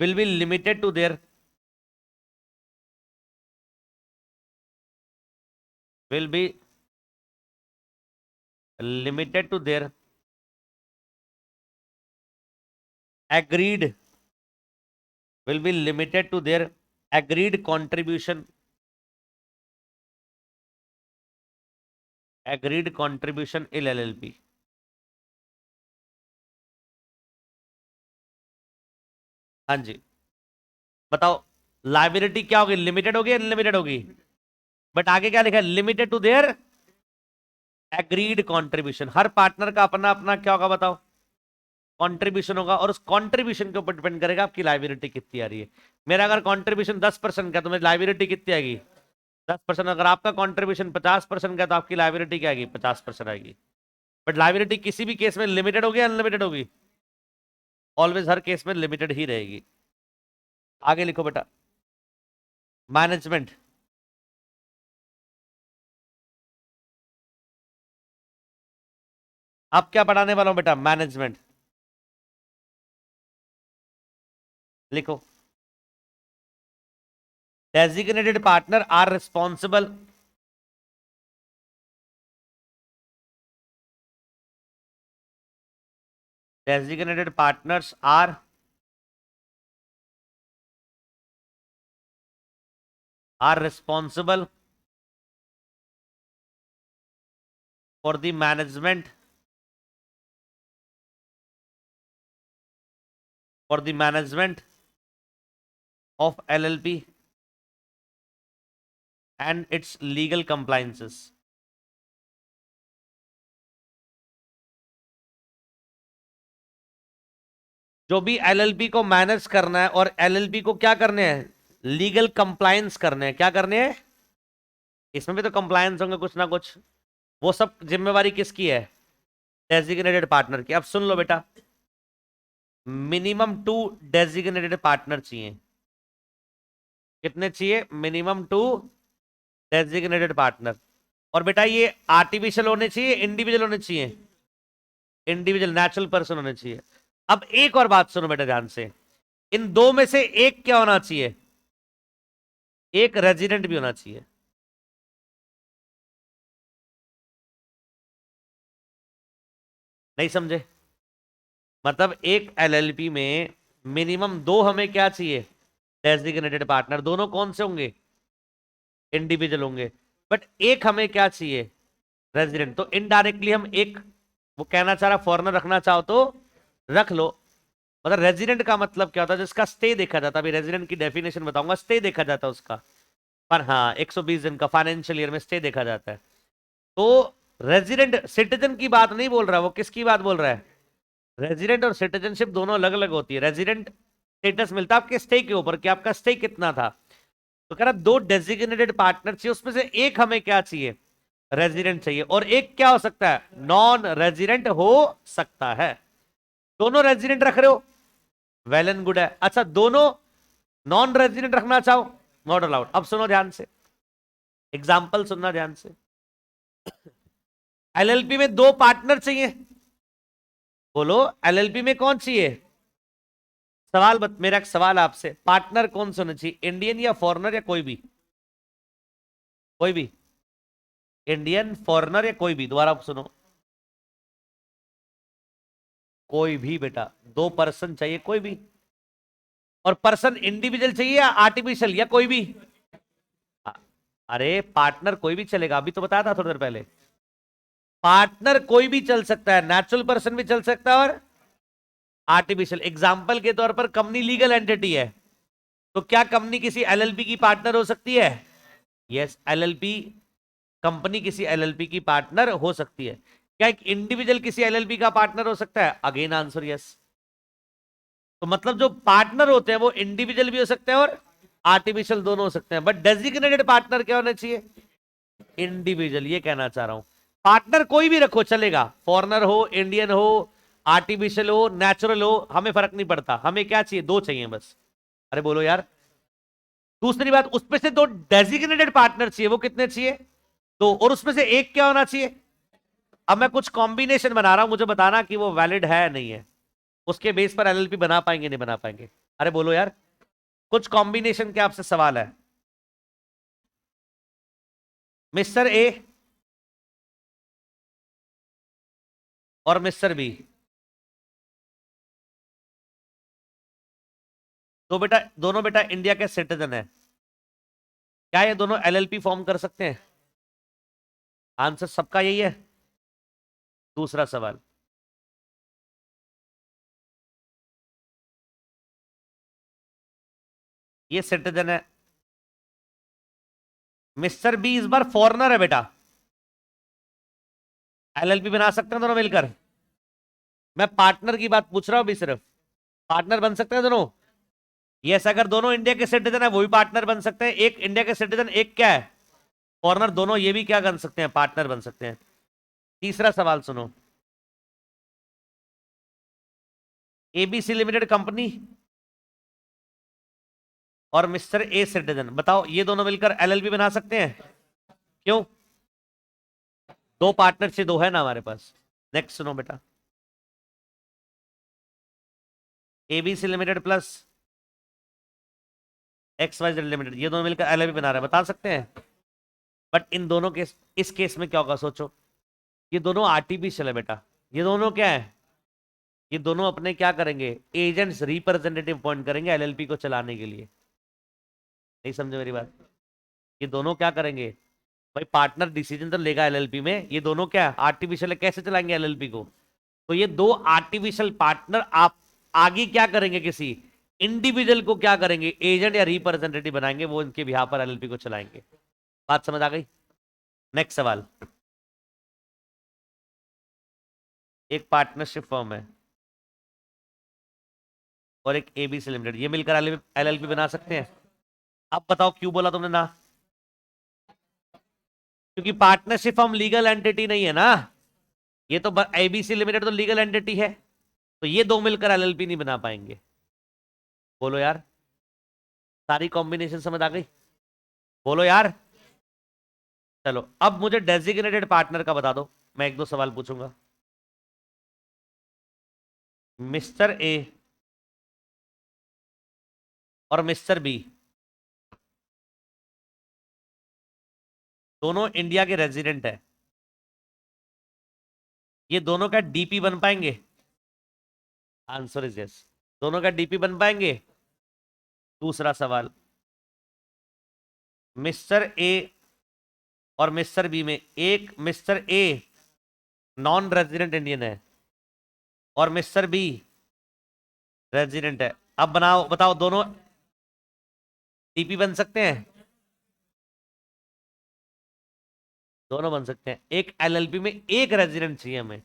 will be limited to their, will be limited to their agreed, will be limited to their agreed contribution, agreed contribution in LLP. हाँ जी, बताओ liability क्या होगी, limited होगी unlimited होगी? But आगे क्या लिखा है, limited to their agreed contribution. हर पार्टनर का अपना अपना क्या होगा बताओ, कंट्रीब्यूशन होगा, और उस कंट्रीब्यूशन के ऊपर डिपेंड करेगा आपकी लाइबिलिटी कितनी आ रही है। मेरा अगर कंट्रीब्यूशन 10% का तो मेरी लाइबिलिटी कितनी आएगी, 10%। अगर आपका कंट्रीब्यूशन 50% का तो आपकी लाइबिलिटी क्या आएगी, 50% आएगी। बट लाइबिलिटी किसी भी केस में लिमिटेड होगी अनलिमिटेड होगी, ऑलवेज हर केस में लिमिटेड ही रहेगी। आगे लिखो बेटा, मैनेजमेंट। अब क्या पढ़ाने वाला हूं बेटा, मैनेजमेंट। लिखो, designated partner are responsible designated partners are responsible for the management of LLP and its legal compliances। जो भी एलएलपी को मैनेज करना है और एलएलपी को क्या करने हैं, लीगल कंप्लायंस करने हैं। क्या करने हैं, इसमें भी तो कंप्लायंस होंगे कुछ ना कुछ, वो सब जिम्मेवारी किसकी है, डेजिग्नेटेड पार्टनर की। अब सुन लो बेटा, मिनिमम 2 डेजिग्नेटेड पार्टनर चाहिए। कितने चाहिए, मिनिमम 2 डेजिग्नेटेड पार्टनर। और बेटा ये आर्टिफिशियल होने चाहिए, इंडिविजुअल होने चाहिए, इंडिविजुअल नेचुरल पर्सन होने चाहिए। अब एक और बात सुनो बेटा ध्यान से, इन दो में से एक क्या होना चाहिए, एक रेजिडेंट भी होना चाहिए। नहीं समझे, मतलब एक एलएलपी में मिनिमम 2 हमें क्या चाहिए, डेजिग्नेटेड पार्टनर। दोनों कौन से होंगे, इंडिविजुअल होंगे। बट एक हमें क्या चाहिए, रेजिडेंट। तो इनडायरेक्टली हम एक, वो कहना चाह रहा फॉरेनर रखना चाहो तो रख लो। मतलब रेजिडेंट का मतलब क्या होता है, जिसका स्टे देखा जाता है। अभी रेजिडेंट की डेफिनेशन बताऊंगा, स्टे देखा जाता है उसका। पर हाँ 120 दिन का फाइनेंशियल ईयर में स्टे देखा जाता है। तो रेजिडेंट सिटीजन की बात नहीं बोल रहा, वो किसकी बात बोल रहा है, रेजिडेंट और सिटीजनशिप दोनों अलग अलग होती है। रेजिडेंट स्टेटस मिलता है आपके स्टे के ऊपर कि आपका स्टे कितना था। तो कह रहा 2 डेजिग्नेटेड पार्टनर चाहिए, उसमें से एक हमें क्या चाहिए, रेजिडेंट चाहिए, और एक क्या हो सकता है, नॉन रेजिडेंट हो सकता है। दोनों रेजिडेंट रख रहे हो, वेल एंड गुड है। अच्छा दोनों नॉन रेजिडेंट रखना चाहो, नॉट अलाउड। अब सुनो ध्यान से, एग्जाम्पल सुनना ध्यान से। एलएलपी में 2 पार्टनर चाहिए, बोलो एलएलपी में कौन चाहिए, मेरा एक सवाल आपसे, पार्टनर कौन से होने चाहिए, इंडियन या फॉरेनर या कोई भी, कोई भी, इंडियन फॉरेनर या कोई भी, दोबारा सुनो, कोई भी बेटा, 2 पर्सन चाहिए कोई भी। और पर्सन इंडिविजुअल चाहिए या आर्टिफिशियल या कोई भी। अ- अरे पार्टनर कोई भी चलेगा, अभी तो बताया था थोड़ी देर पहले, पार्टनर कोई भी चल सकता है, नेचुरल पर्सन भी चल सकता है और आर्टिफिशियल। एग्जाम्पल के तौर पर कंपनी लीगल एंटिटी है, तो क्या कंपनी किसी एलएलपी की पार्टनर हो सकती है, यस एलएलपी, कंपनी किसी एलएलपी की पार्टनर हो सकती है। क्या एक इंडिविजुअल किसी एलएलपी का पार्टनर हो सकता है, अगेन आंसर यस। तो मतलब जो पार्टनर होते हैं वो इंडिविजुअल भी हो सकते हैं और आर्टिफिशियल दोनों हो सकते हैं। बट डेजिग्नेटेड पार्टनर क्या होना चाहिए, इंडिविजुअल, ये कहना चाह रहा हूं। पार्टनर कोई भी रखो चलेगा, फॉरेनर हो, इंडियन हो, आर्टिफिशियल हो, नेचुरल हो, हमें फर्क नहीं पड़ता। हमें क्या चाहिए, 2 चाहिए बस। अरे बोलो यार। दूसरी बात, उसमें से 2 डेजिग्नेटेड पार्टनर चाहिए, वो कितने चाहिए, 2। और उसमें से एक क्या होना चाहिए, अब मैं कुछ कॉम्बिनेशन बना रहा हूं, मुझे बताना कि वो वैलिड है नहीं है, उसके बेस पर एलएलपी बना पाएंगे नहीं बना पाएंगे। अरे बोलो यार, कुछ कॉम्बिनेशन के आपसे सवाल है। मिस्टर ए और मिस्टर बी, तो बेटा दोनों बेटा इंडिया के सिटीजन है, क्या ये दोनों एलएलपी फॉर्म कर सकते हैं, आंसर सबका यही है। दूसरा सवाल, ये सिटीजन है। मिस्टर बी इस बार फॉरेनर है बेटा। एलएलपी बना सकते हैं दोनों मिलकर? मैं पार्टनर की बात पूछ रहा हूं अभी सिर्फ। पार्टनर बन सकते हैं दोनों? यस, अगर दोनों इंडिया के सिटीजन है वो भी पार्टनर बन सकते हैं। एक इंडिया के सिटीजन, एक क्या है, फॉरेनर, दोनों ये भी क्या बन सकते हैं, पार्टनर बन सकते हैं। तीसरा सवाल सुनो। एबीसी लिमिटेड कंपनी और मिस्टर ए सिटीजन, बताओ ये दोनों मिलकर एलएलपी बना सकते हैं? क्यों? दो पार्टनर से दो है ना हमारे पास। नेक्स्ट सुनो बेटा। ABC limited plus X Y Z limited, ये दोनों मिलकर एलएलपी बना रहे हैं, बता सकते हैं? बट इन दोनों के, इस केस में क्या होगा सोचो। ये दोनों आर्टिफिशियल है बेटा। ये दोनों क्या है, ये दोनों अपने क्या करेंगे, एजेंट्स, रिप्रेजेंटेटिव अपॉइंट करेंगे एलएलपी को चलाने के लिए। नहीं समझे मेरी बात? ये दोनों क्या करेंगे भाई, पार्टनर डिसीजन तो लेगा एलएलपी में। ये दोनों क्या आर्टिफिशियल है, कैसे चलाएंगे एलएलपी को? तो ये दो आर्टिफिशियल पार्टनर आप आगे क्या करेंगे, किसी इंडिविजुअल को क्या करेंगे, एजेंट या रिप्रेजेंटेटिव बनाएंगे, वो इनके बिहार पर एलएलपी को चलाएंगे। बात समझ आ गई? नेक्स्ट सवाल। एक पार्टनरशिप फर्म है और एक एबीसी लिमिटेड, ये मिलकर एलएलपी बना सकते हैं? अब बताओ क्यों बोला तुमने ना? क्योंकि पार्टनरशिप फर्म लीगल एंटिटी नहीं है ना। ये तो एबीसी लिमिटेड तो लीगल एंटिटी है, तो ये दो मिलकर एलएलपी नहीं बना पाएंगे। बोलो यार, सारी कॉम्बिनेशन समझ आ गई? बोलो यार। चलो अब मुझे डेजिग्नेटेड पार्टनर का बता दो, मैं एक दो सवाल पूछूंगा। मिस्टर ए और मिस्टर बी दोनों इंडिया के रेजिडेंट है, ये दोनों का डीपी बन पाएंगे? आंसर इज यस, दोनों का डीपी बन पाएंगे। दूसरा सवाल, मिस्टर ए और मिस्टर बी में एक mister a non resident Indian है और मिस्टर बी रेजिडेंट है। अब बनाओ, बताओ दोनों डीपी बन सकते हैं? दोनों बन सकते हैं। एक एलएलपी में एक रेजिडेंट चाहिए हमें।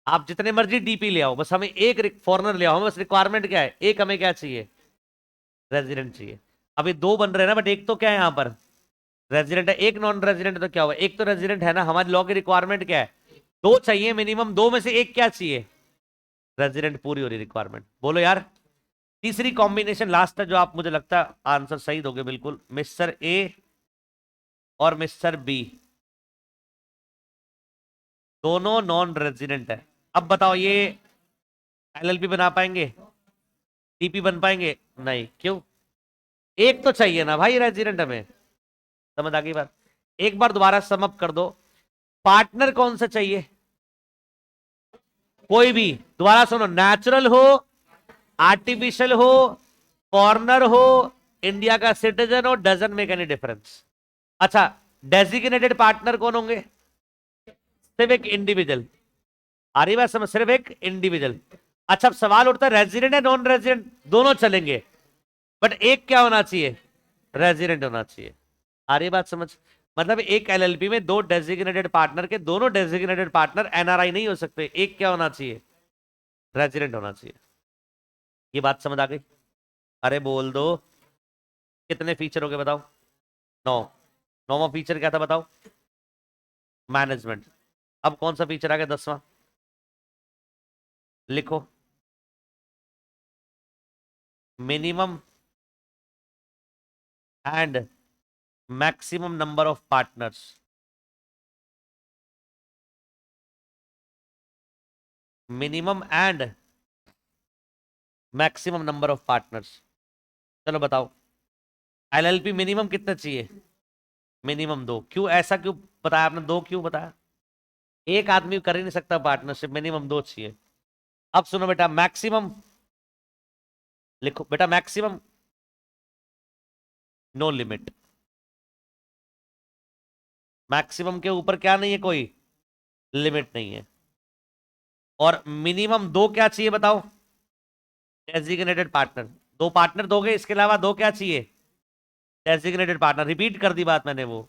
आप जितने मर्जी डीपी ले आओ, बस हमें एक फॉरेनर ले आओ, बस रिक्वायरमेंट क्या है, एक हमें क्या चाहिए, रेजिडेंट चाहिए। अभी दो बन रहे हैं ना, बट एक तो क्या है यहाँ पर, रेजिडेंट है, एक नॉन रेजिडेंट, तो क्या हुआ, एक तो रेजिडेंट है ना। हमारी लॉ की रिक्वायरमेंट क्या है, दो चाहिए मिनिमम, दो में से एक क्या चाहिए, रेजिडेंट। पूरी हो रही रिक्वायरमेंट। बोलो यार। तीसरी कॉम्बिनेशन लास्ट है जो आप, मुझे लगता है आंसर सही दोगे बिल्कुल, मिस्टर ए और मिस्टर बी दोनों नॉन रेजिडेंट है। अब बताओ ये एलएलपी बना पाएंगे, टीपी बन पाएंगे? नहीं। क्यों? एक तो चाहिए ना भाई रेजिडेंट हमें। समझ आ गई बात? एक बार दोबारा समअप कर दो। पार्टनर कौन सा चाहिए? कोई भी। दोबारा सुनो, नेचुरल हो, आर्टिफिशियल हो, फॉरनर हो, इंडिया का सिटीजन हो, डजंट मेक एनी डिफरेंस। अच्छा, डेजिग्नेटेड पार्टनर कौन होंगे? सिर्फ एक इंडिविजुअल। आ रही बात समझ? सिर्फ एक इंडिविजुअल। अच्छा, अब सवाल उठता है रेजिडेंट है नॉन रेजिडेंट, दोनों चलेंगे, बट एक क्या होना चाहिए, रेजिडेंट होना चाहिए। आ रही बात समझ? मतलब एक एलएलपी में दो डेजिग्नेटेड पार्टनर के दोनों डेजिग्नेटेड पार्टनर एनआरआई नहीं हो सकते, एक क्या होना चाहिए, रेजिडेंट होना चाहिए। ये बात समझ आ गई? अरे बोल दो। कितने फीचर हो गए बताओ? 9। नौवां फीचर क्या था बताओ? मैनेजमेंट। अब कौन सा फीचर आ गया 10वां? लिखो। Minimum and maximum number of partners. Minimum and maximum number of partners. चलो बताओ, एलएलपी मिनिमम कितना चाहिए? मिनिमम दो। क्यों, ऐसा क्यों बताया आपने, दो क्यों बताया? एक आदमी कर ही नहीं सकता पार्टनरशिप, मिनिमम दो चाहिए। अब सुनो बेटा, मैक्सिमम लिखो बेटा, मैक्सिमम नो लिमिट। मैक्सिमम के ऊपर क्या नहीं है, कोई लिमिट नहीं है। और मिनिमम दो क्या चाहिए बताओ? Designated partner. दो पार्टनर दोगे, इसके अलावा दो क्या चाहिए? Designated partner. रिपीट कर दी बात मैंने, वो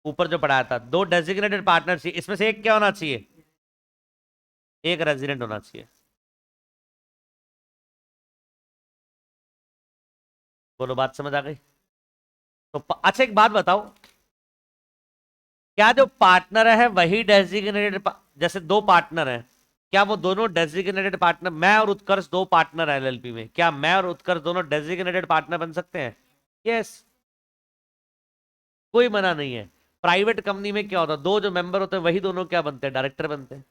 ऊपर जो पढ़ाया था, दो डेजिग्नेटेड पार्टनर चाहिए, इसमें से एक क्या होना चाहिए? एक रेजिडेंट होना चाहिए। बोलो, बात समझ आ गई? तो अच्छा एक बात बताओ, क्या जो पार्टनर है वही डेजिग्नेटेड, जैसे दो पार्टनर हैं, क्या वो दोनों डेजिग्नेटेड पार्टनर, मैं और उत्कर्ष दो पार्टनर एलएलपी में, क्या मैं और उत्कर्ष दोनों डेजिग्नेटेड पार्टनर बन सकते हैं? यस। कोई मना नहीं है। प्राइवेट कंपनी में क्या होता है, दो जो मेंबर होते हैं वही दोनों क्या बनते हैं? डायरेक्टर बनते हैं।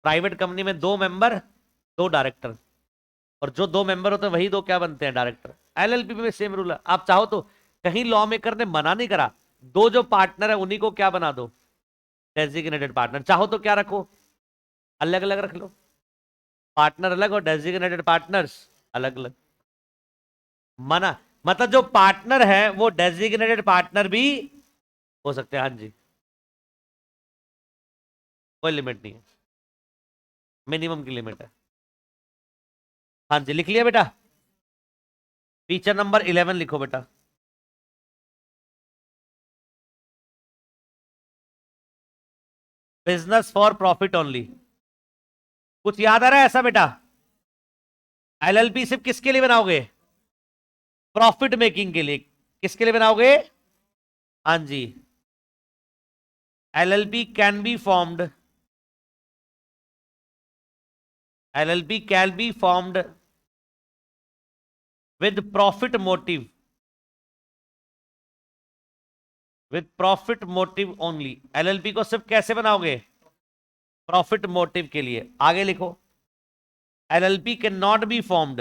प्राइवेट कंपनी में दो मेंबर, दो डायरेक्टर, और जो दो मेंबर होते हैं वही दो क्या बनते हैं? डायरेक्टर। एलएलपी में सेम रूल है। आप चाहो तो, कहीं लॉ मेकर ने मना नहीं करा, दो जो पार्टनर है उन्हीं को क्या बना दो? Designated partner. चाहो तो क्या रखो? अलग अलग रख लो, पार्टनर अलग और डेजिग्नेटेड पार्टनर्स अलग अलग। मना, मतलब जो पार्टनर है वो डेजिग्नेटेड पार्टनर भी हो सकते हैं। हाँ जी, कोई लिमिट नहीं है, मिनिमम की लिमिट है। हाँ जी, लिख लिया बेटा? फीचर नंबर 11 लिखो बेटा। Business for profit only. कुछ याद आ रहा है ऐसा बेटा? एलएलपी सिर्फ किसके लिए बनाओगे? प्रॉफिट मेकिंग के लिए। किसके लिए बनाओगे? हाँ जी। LLP can be formed, LLP can be formed with profit motive, with profit motive only. LLP को सिर्फ कैसे बनाओगे? प्रॉफिट मोटिव के लिए। आगे लिखो, LLP can not be formed,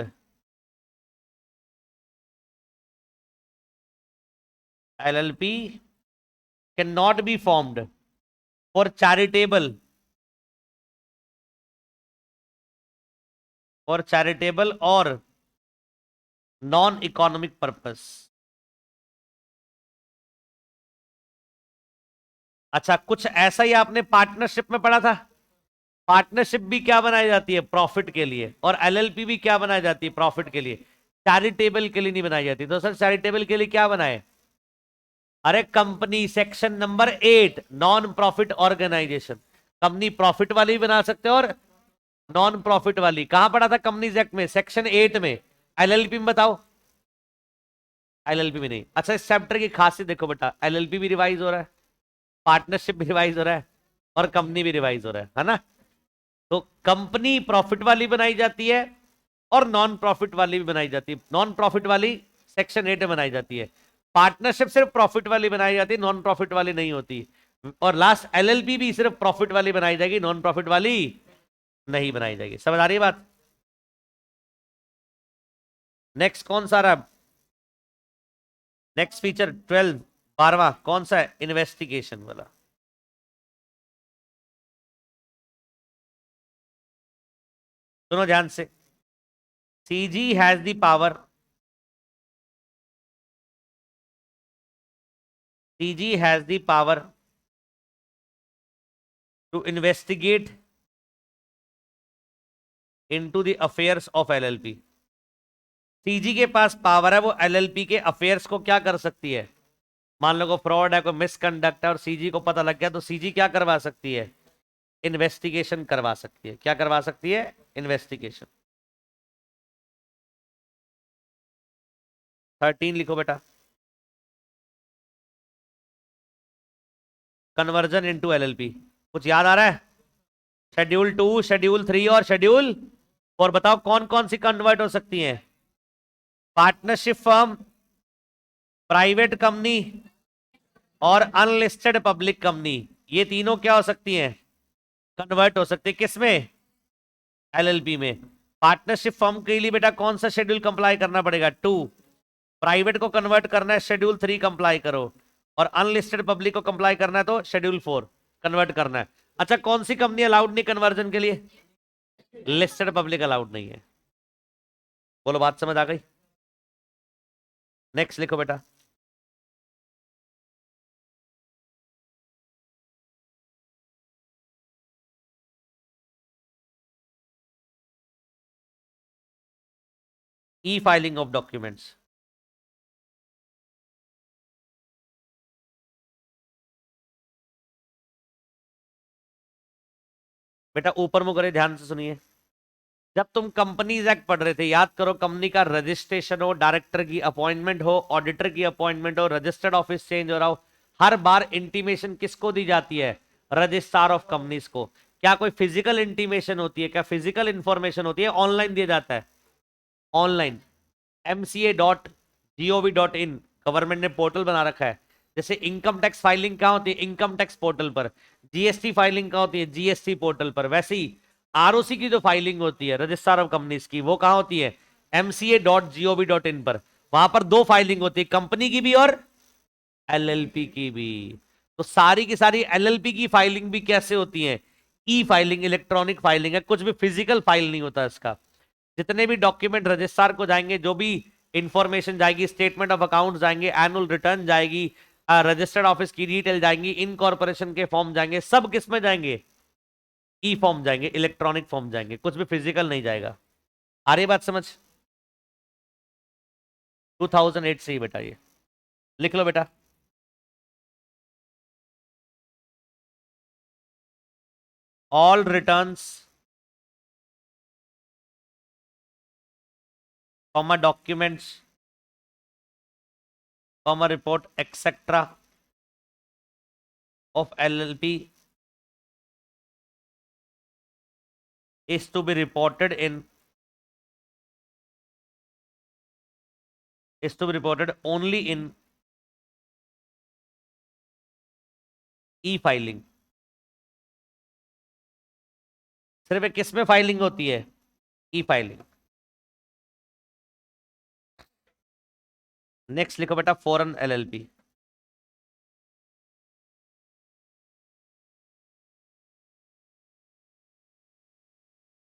LLP can not be formed for charitable, for charitable और non economic purpose. अच्छा, कुछ ऐसा ही आपने पार्टनरशिप में पढ़ा था। पार्टनरशिप भी क्या बनाई जाती है? प्रॉफिट के लिए। और एलएलपी भी क्या बनाई जाती है? प्रॉफिट के लिए। चैरिटेबल के लिए नहीं बनाई जाती। तो सर चैरिटेबल के लिए क्या बनाए? अरे company section number 8, non profit organisation. Company profit वाली भी बना सकते हो और नॉन प्रॉफिट वाली। कहां पढ़ा था? कंपनीज एक्ट में सेक्शन 8 में। एलएलपी में बताओ? एलएलपी में नहीं। अच्छा, इस चैप्टर की खासियत देखो बेटा, एलएलपी भी रिवाइज हो रहा है, पार्टनरशिप भी रिवाइज हो रहा है, और कंपनी भी रिवाइज हो रहा है ना? तो कंपनी प्रॉफिट वाली बनाई जाती है और नॉन प्रॉफिट वाली भी बनाई जाती है। नॉन प्रॉफिट वाली सेक्शन 8 में बनाई जाती है। पार्टनरशिप सिर्फ प्रॉफिट वाली बनाई जाती है, नॉन प्रॉफिट वाली नहीं होती। और लास्ट एलएलपी भी सिर्फ प्रॉफिट वाली बनाई जाएगी, नॉन प्रॉफिट वाली नहीं बनाई जाएगी। समझ आ रही है बात? नेक्स्ट कौन सा रहा? नेक्स्ट फीचर 12, 12वां कौन सा है? इन्वेस्टिगेशन वाला। सुनो ध्यान से। CG has the power, CG has the power to investigate into the affairs of LLP. CG के पास पावर है, वो एलएलपी के अफेयर्स को क्या कर सकती है? मान लो को फ्रॉड है, कोई मिसकंडक्ट है और सीजी को पता लग गया, तो सीजी क्या करवा सकती है? इन्वेस्टिगेशन करवा सकती है। क्या करवा सकती है? इन्वेस्टिगेशन। 13 लिखो बेटा। Conversion into LLP. कुछ याद आ रहा है? शेड्यूल 2, शेड्यूल 3 और शेड्यूल 4। बताओ कौन कौन सी कन्वर्ट हो सकती है? पार्टनरशिप फर्म, प्राइवेट कंपनी और अनलिस्टेड पब्लिक कंपनी, ये तीनों क्या हो सकती हैं? कन्वर्ट हो सकती है। किसमें? एलएलपी में। पार्टनरशिप फर्म के लिए बेटा कौन सा शेड्यूल कंप्लाई करना पड़ेगा? 2। प्राइवेट को कन्वर्ट करना है, शेड्यूल 3 कंप्लाई करो। और अनलिस्टेड पब्लिक को कंप्लाई करना है तो शेड्यूल 4 कन्वर्ट करना है। अच्छा, कौन सी कंपनी अलाउड नहीं कन्वर्जन के लिए? लिस्टेड पब्लिक अलाउड नहीं है। बोलो, बात समझ आ गई? नेक्स्ट लिखो बेटा। ई फाइलिंग ऑफ डॉक्यूमेंट्स। बेटा ऊपर मुंह करे, ध्यान से सुनिए। जब तुम कंपनीज एक्ट पढ़ रहे थे, याद करो, कंपनी का रजिस्ट्रेशन हो, डायरेक्टर की अपॉइंटमेंट हो, ऑडिटर की अपॉइंटमेंट हो, रजिस्टर्ड ऑफिस चेंज हो रहा हो, हर बार इंटीमेशन किसको दी जाती है? रजिस्ट्रार ऑफ कंपनीज को। क्या कोई फिजिकल इंटीमेशन होती है? क्या फिजिकल इंफॉर्मेशन होती है? ऑनलाइन दिया जाता है, ऑनलाइन। mca.gov.in गवर्नमेंट ने पोर्टल बना रखा है। जैसे इनकम टैक्स फाइलिंग कहां होती है? इनकम टैक्स पोर्टल पर। जीएसटी फाइलिंग कहां होती है? जीएसटी पोर्टल पर। वैसे ही आरओसी की जो फाइलिंग होती है रजिस्ट्रार ऑफ कंपनीज की, वो कहां होती है? mca.gov.in पर। वहां पर दो फाइलिंग होती है, कंपनी की भी और एलएलपी की भी। तो सारी की सारी एलएलपी की फाइलिंग भी कैसे होती है? ई फाइलिंग, इलेक्ट्रॉनिक फाइलिंग है, कुछ भी फिजिकल फाइल नहीं होता इसका। जितने भी डॉक्यूमेंट रजिस्ट्रार को जाएंगे, जो भी इंफॉर्मेशन जाएगी, स्टेटमेंट ऑफ अकाउंट जाएंगे, एनुअल रिटर्न जाएगी, रजिस्टर्ड ऑफिस की डिटेल जाएंगी, इनकॉर्पोरेशन के फॉर्म जाएंगे, सब किस में जाएंगे? ई फॉर्म जाएंगे, इलेक्ट्रॉनिक फॉर्म जाएंगे, कुछ भी फिजिकल नहीं जाएगा। आ रही बात समझ? 2008 से ही बेटा, ये लिख लो बेटा। All returns comma documents comma report etcetera of LLP is to be reported only in e-filing। सिर्फ किस में फाइलिंग होती है? ई फाइलिंग। नेक्स्ट लिखो बेटा, फॉरेन एलएलपी।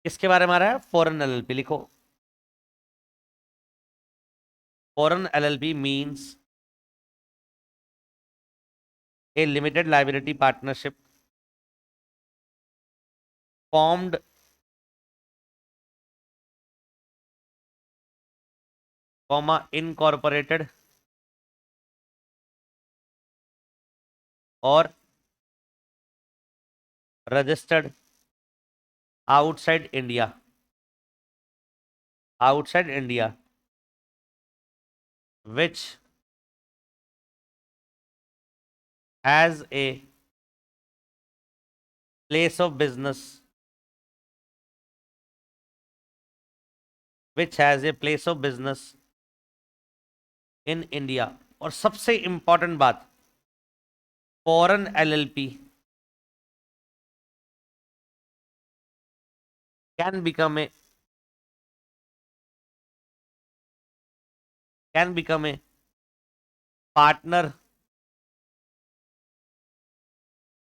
किसके बारे में आ रहा है? फॉरेन एलएलपी लिखो। Foreign LLP means a limited liability partnership formed comma incorporated or registered outside India which has a place of business in India। और सबसे इंपॉर्टेंट बात, foreign LLP can become a partner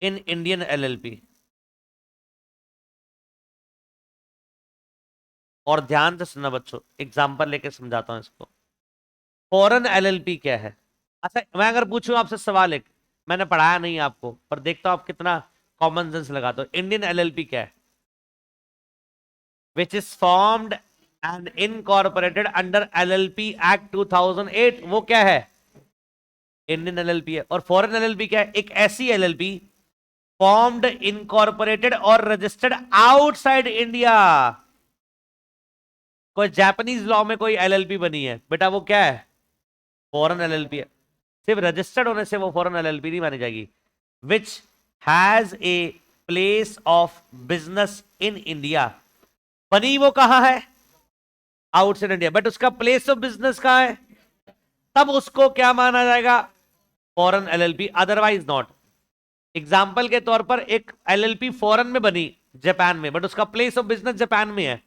in Indian LLP. और ध्यान से सुनना बच्चों, example लेके समझाता हूं इसको। फॉरेन एलएलपी क्या है? अच्छा, मैं अगर पूछूं आपसे सवाल एक, मैंने पढ़ाया नहीं आपको, पर देखता हूं आप कितना कॉमन सेंस लगाते हो। इंडियन एलएलपी क्या है? Which is formed and incorporated under LLP act 2008। वो क्या है? इंडियन एलएलपी है। और फॉरेन एलएलपी क्या है? एक ऐसी एलएलपी फॉर्म्ड, इनकॉर्पोरेटेड और रजिस्टर्ड आउटसाइड इंडिया। कोई जापानीज लॉ में कोई एलएलपी बनी है बेटा, वो क्या है? फॉरेन एलएलपी है। सिर्फ रजिस्टर्ड होने से वो फॉरेन एलएलपी नहीं मानी जाएगी। Which has a place of business in India. बनी वो कहां है? आउटसाइड इंडिया, बट उसका प्लेस ऑफ बिजनेस कहां है? तब उसको क्या माना जाएगा? Foreign LLP, otherwise not. Example के तौर पर एक एलएलपी फॉरेन में बनी, जापान में, बट उसका प्लेस ऑफ बिजनेस जापान में है,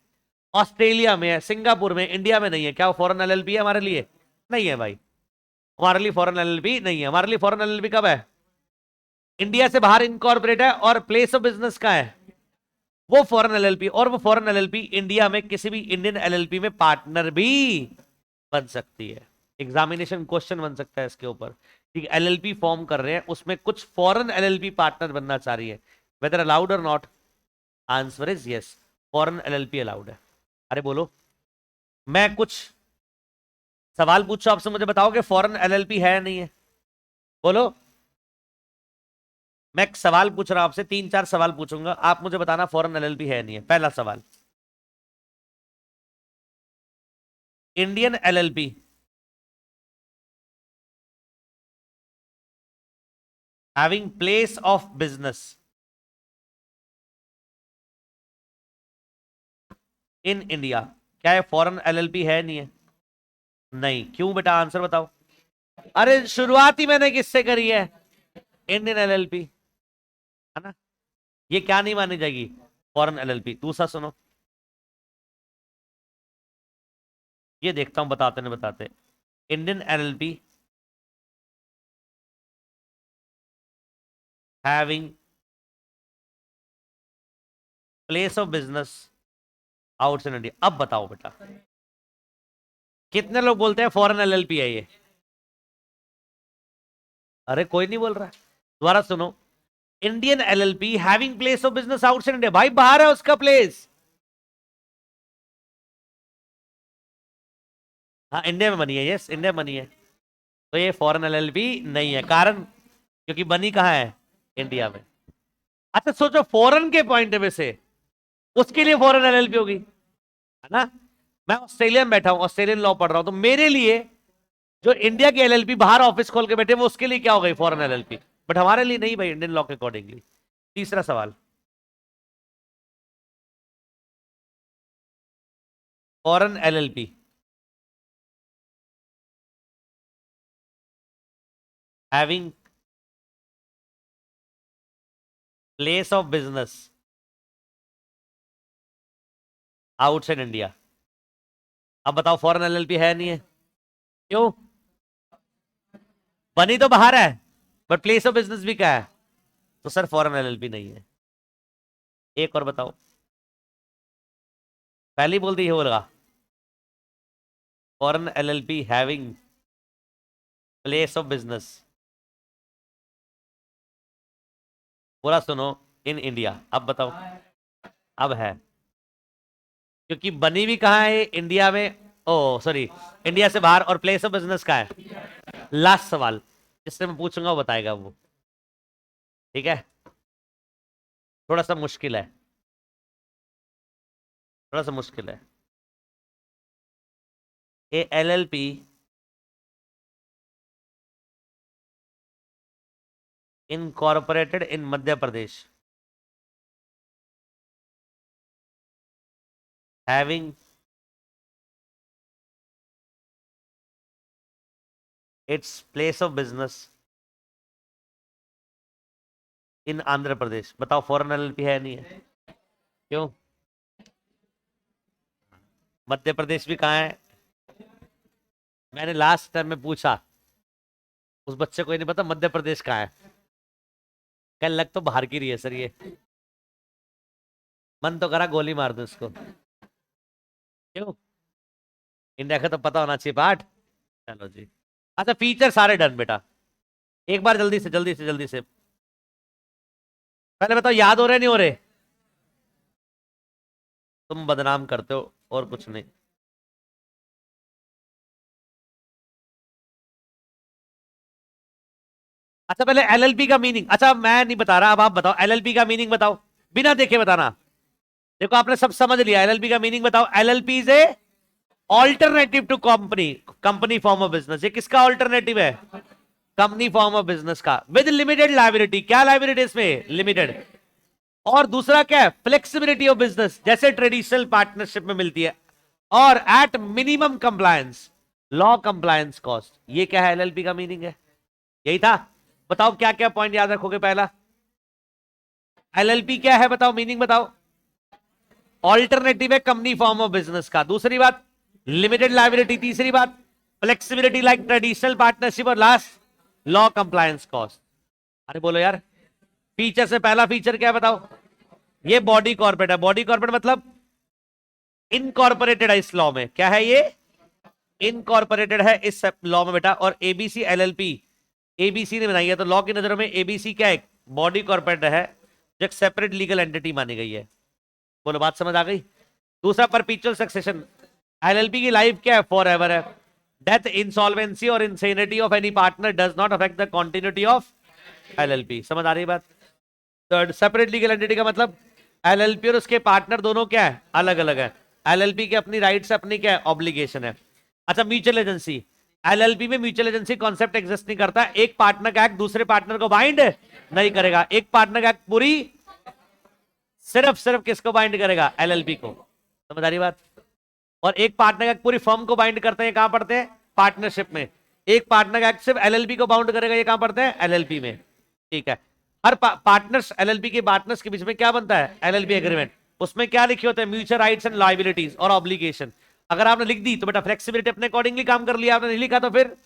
ऑस्ट्रेलिया में है, सिंगापुर में, इंडिया में नहीं है। क्या वो फॉरेन एलएलपी है हमारे लिए? नहीं है भाई, हमारे लिए फॉरेन एलएलपी नहीं है। हमारे लिए फॉरेन एलएलपी कब है? इंडिया से बाहर इनकॉर्पोरेट है और प्लेस ऑफ बिजनेस का है, वो फॉरेन एलएलपी। और वो फॉरेन एलएलपी इंडिया में किसी भी इंडियन एलएलपी में पार्टनर भी बन सकती है। एग्जामिनेशन क्वेश्चन बन सकता है इसके ऊपर। ठीक, एलएलपी फॉर्म कर रहे हैं, उसमें कुछ फॉरेन एलएलपी पार्टनर बनना चाह रही है, वेदर अलाउड और not? Answer is yes, foreign LLP allowed है। अरे बोलो, मैं कुछ सवाल पूछो आपसे, मुझे बताओ कि फॉरेन एलएलपी है या नहीं है, बोलो। मैं एक सवाल पूछ रहा हूं आपसे, 3-4 सवाल पूछूंगा, आप मुझे बताना फॉरेन एलएलपी है नहीं है। पहला सवाल, Indian LLP having place of business in India, क्या है फॉरेन एलएलपी है नहीं है? नहीं, क्यों बेटा, आंसर बताओ। अरे शुरुआत ही मैंने किससे करी है, इंडियन एलएलपी, है ना। ये क्या नहीं मानी जाएगी, फॉरेन एलएलपी। दूसरा सुनो, ये देखता हूं बताते नहीं बताते। Indian LLP having place of business outside India. अब बताओ बेटा, कितने लोग बोलते हैं फॉरेन एलएलपी है ये? अरे कोई नहीं बोल रहा। दोबारा सुनो, Indian LLP having place of business outside India, भाई बाहर है उसका प्लेस। हाँ इंडिया में बनी है, यस इंडिया में बनी है, तो ये फॉरेन एलएलपी नहीं है। कारण, क्योंकि बनी कहाँ है, इंडिया में। अच्छा सोचो फॉरेन के पॉइंट में से, उसके लिए फॉरेन एलएलपी होगी, है ना। मैं ऑस्ट्रेलिया में बैठा हूं, ऑस्ट्रेलियन लॉ पढ़ रहा हूं, तो मेरे लिए जो इंडिया के एलएलपी बाहर ऑफिस खोल के बैठे, वो उसके लिए क्या हो गई, फॉरेन एलएलपी। बट हमारे लिए नहीं भाई, इंडियन लॉ के अकॉर्डिंगली। तीसरा सवाल, foreign LLP having place of business outside India. अब बताओ फॉरेन एलएलपी है नहीं है, क्यों? बनी तो बाहर है, बट प्लेस ऑफ बिजनेस भी क्या है, तो सर फॉरेन एलएलपी नहीं है। एक और बताओ, पहले ही बोल दी होगा, foreign LLP having place of business, पूरा सुनो, इन इंडिया। अब बताओ, अब है, क्योंकि बनी भी कहाँ है, इंडिया में, ओ सॉरी, इंडिया से बाहर, और प्लेस ऑफ बिजनेस का है। लास्ट सवाल, जिससे मैं पूछूंगा वो बताएगा वो, ठीक है। थोड़ा सा मुश्किल है, थोड़ा सा मुश्किल है। A LLP incorporated in Madhya Pradesh having its place of business in Andhra Pradesh. बताओ फॉरेन एलएलपी है नहीं है, क्यों? मध्य प्रदेश भी कहाँ है? मैंने लास्ट टाइम में पूछा, उस बच्चे को ही नहीं पता मध्य प्रदेश कहाँ है। कल लग तो बाहर की रही है सर ये, मन तो करा गोली मार दो इसको, क्यों? इंडिया का तो पता होना चाहिए पाठ। चलो जी, अच्छा फीचर सारे डन बेटा। एक बार जल्दी से जल्दी से जल्दी से, पहले बताओ याद हो रहे नहीं हो रहे? तुम बदनाम करते हो और कुछ नहीं। अच्छा पहले एलएलपी का मीनिंग, अच्छा मैं नहीं बता रहा, अब आप बताओ एलएलपी का मीनिंग बताओ, बिना देखे बताना। देखो आपने सब समझ लिया, एलएलपी का मीनिंग बताओ। LLP is a alternative to company, company form of business. ये किसका ऑल्टरनेटिव है, कंपनी फॉर्म ऑफ बिजनेस का, विद लिमिटेड लाइबिलिटी। क्या लाइबिलिटी इसमें, लिमिटेड। और दूसरा क्या है, फ्लेक्सिबिलिटी ऑफ बिजनेस, जैसे ट्रेडिशनल पार्टनरशिप में मिलती है। और at minimum compliance, low compliance cost. ये क्या है, एलएलपी का मीनिंग है, यही था। बताओ क्या क्या पॉइंट याद रखोगे। पहला, एलएलपी क्या है बताओ, मीनिंग बताओ। ऑल्टरनेटिव है कंपनी फॉर्म ऑफ बिजनेस का। दूसरी बात, लिमिटेड लाइबिलिटी। तीसरी बात, फ्लेक्सिबिलिटी लाइक ट्रेडिशनल पार्टनरशिप। और लास्ट, लॉ कंप्लायंस कॉस्ट। अरे बोलो यार, फीचर से पहला फीचर क्या है बताओ। ये बॉडी कॉर्पोरेट है। बॉडी कॉर्पोरेट मतलब इनकॉर्पोरेटेड है इस लॉ में। क्या है ये, इनकॉर्पोरेटेड है इस लॉ में बेटा। और एबीसी एलएलपी, एबीसी ने बनाई है, तो लॉ की नजरों में एबीसी क्या है, बॉडी कॉर्पोरेट है, जो एक सेपरेट लीगल एंटिटी मानी गई है। बोलो बात समझ आ गई। दूसरा, परपीचुअल सक्सेशन। एलएलपी की लाइफ क्या है, फॉर एवर है। डेथ, इंसॉल्वेंसी और insanity of any partner does not affect the continuity of LLP. समझ आ रही है बात? थर्ड, सेपरेट लीगल एंटिटी का मतलब एलएलपी और उसके पार्टनर दोनों क्या है, अलग अलग है। एलएलपी की अपनी राइट्स, अपनी क्या है, ऑब्लिगेशन है। अच्छा, म्यूचुअल एजेंसी, एलएलपी में म्यूचुअल एजेंसी कॉन्सेप्ट एग्जिस्ट नहीं करता। एक पार्टनर का एक्ट दूसरे पार्टनर को बाइंड नहीं करेगा। एक पार्टनर का एक्ट पूरी सिर्फ सिर्फ किसको बाइंड करेगा, एलएलपी को। समझ आ रही बात? और एक पार्टनर का एक्ट पूरी फर्म को बाइंड करते हैं, कहां पढ़ते हैं, पार्टनरशिप में। एक पार्टनर का एक्ट सिर्फ एलएलपी को बाउंड करेगा, ये कहां पढ़ते हैं, एलएलपी में। ठीक है। हर पार्टनर्स, एलएलपी के पार्टनर्स के बीच में क्या बनता है, एलएलपी एग्रीमेंट। उसमें क्या लिखे होते हैं, म्यूचुअल राइट्स एंड लायबिलिटीज और ऑब्लिगेशन। अगर आपने लिख दी तो बेटा फ्लेक्सिबिलिटी अपने अकॉर्डिंगली काम कर लिया, आपने नहीं लिखा तो फिर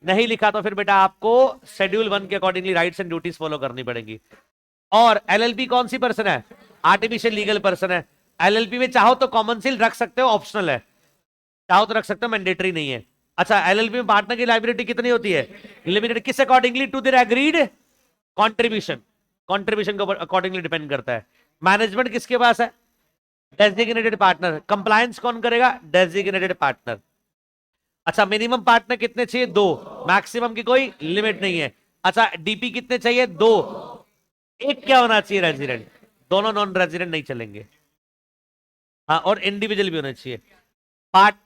नहीं लिखा तो फिर बेटा आपको शेड्यूल 1 के accordingly rights and duties follow करनी पड़ेगी। और एलएलपी कौन सी पर्सन है, आर्टिफिशियल लीगल पर्सन है। एलएलपी में चाहो तो कॉमन सील रख सकते हो, ऑप्शनल है, चाहो तो रख सकते हो, मैंडेटरी नहीं है। अच्छा, एलएलपी में पार्टनर की लायबिलिटी कितनी होती है, लिमिटेड। किस accordingly, to their agreed contribution. Contribution को अकॉर्डिंगली डिपेंड करता है। मैनेजमेंट किसके पास है, डेजिग्नेटेड पार्टनर। कंप्लायंस कौन करेगा, डेजिग्नेटेड पार्टनर। अच्छा, मिनिमम पार्टनर कितने चाहिए, 2। मैक्सिमम की कोई लिमिट नहीं है। अच्छा, डीपी कितने चाहिए, 2। एक क्या होना चाहिए, रेजिडेंट। दोनों नॉन रेजिडेंट नहीं चलेंगे। हाँ, और इंडिविजुअल भी होना चाहिए। पार्ट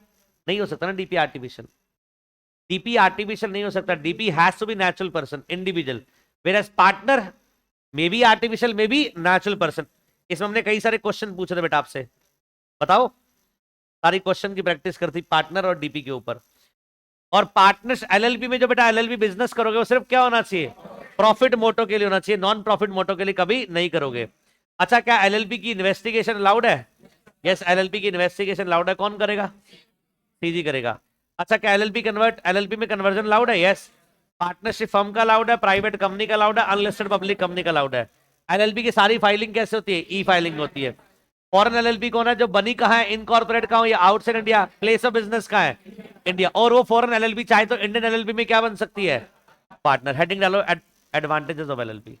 नहीं हो सकता ना डीपी आर्टिफिशियल। डीपी आर्टिफिशियल नहीं हो सकता, DP has to be natural person, individual. Where partner may be artificial, may be natural person. इसमें हमने कई सारे क्वेश्चन पूछे थे बेटा आपसे, बताओ। सारी क्वेश्चन की प्रैक्टिस करती पार्टनर और डीपी के ऊपर। और पार्टनर्स एलएलपी में जो बेटा एलएलपी बिजनेस करोगे वो सिर्फ क्या होना चाहिए, प्रॉफिट मोटो के लिए होना चाहिए, नॉन प्रॉफिट मोटो के लिए कभी नहीं करोगे। अच्छा, क्या एलएलपी की इन्वेस्टिगेशन अलाउड है, यस, एलएलपी की इन्वेस्टिगेशन अलाउड है। कौन करेगा, सीजी करेगा। अच्छा, क्या एलएलपी में कन्वर्जन अलाउड है, यस। पार्टनरशिप फर्म का अलाउड है, प्राइवेट कंपनी का अलाउड है, अनलिस्टेड पब्लिक कंपनी का अलाउड है। एलएलपी की सारी फाइलिंग कैसे होती है, ई फाइलिंग होती है। फॉरेन एलएलपी कौन है, जो बनी कहां है, इनकॉर्पोरेट कहां हो या outside India, place of business कहां है, इंडिया। और वो फॉरेन एलएलपी चाहे तो इंडियन एलएलपी में क्या बन सकती है, पार्टनर। हेडिंग डालो, advantages of LLP.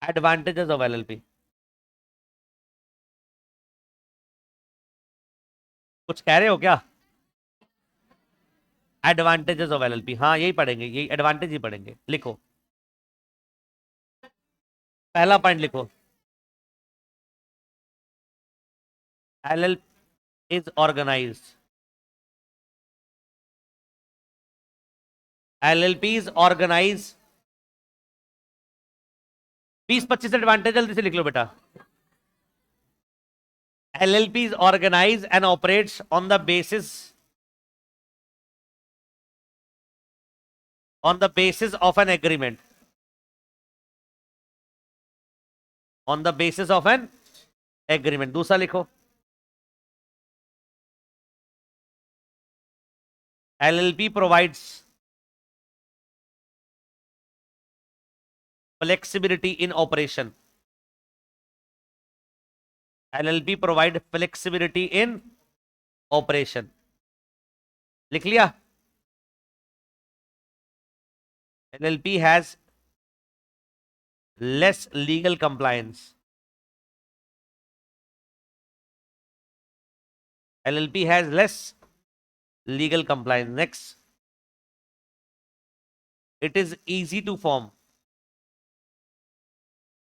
Advantages of LLP, कुछ कह रहे हो क्या? एडवांटेजेस ऑफ एलएलपी, हाँ यही पढ़ेंगे, यही एडवांटेज ही पढ़ेंगे। लिखो, पहला पॉइंट लिखो, LLP is organised. LLP is organise. 20-25 advantage जल्दी से लिख लो बेटा। LLP is organise and operates on the basis of an agreement, on the basis of an agreement। दूसरा लिखो, LLP provides flexibility in operation। LLP provide flexibility in operation। लिख लिया। LLP has less legal compliance। LLP has less legal compliance। Next, it is easy to form।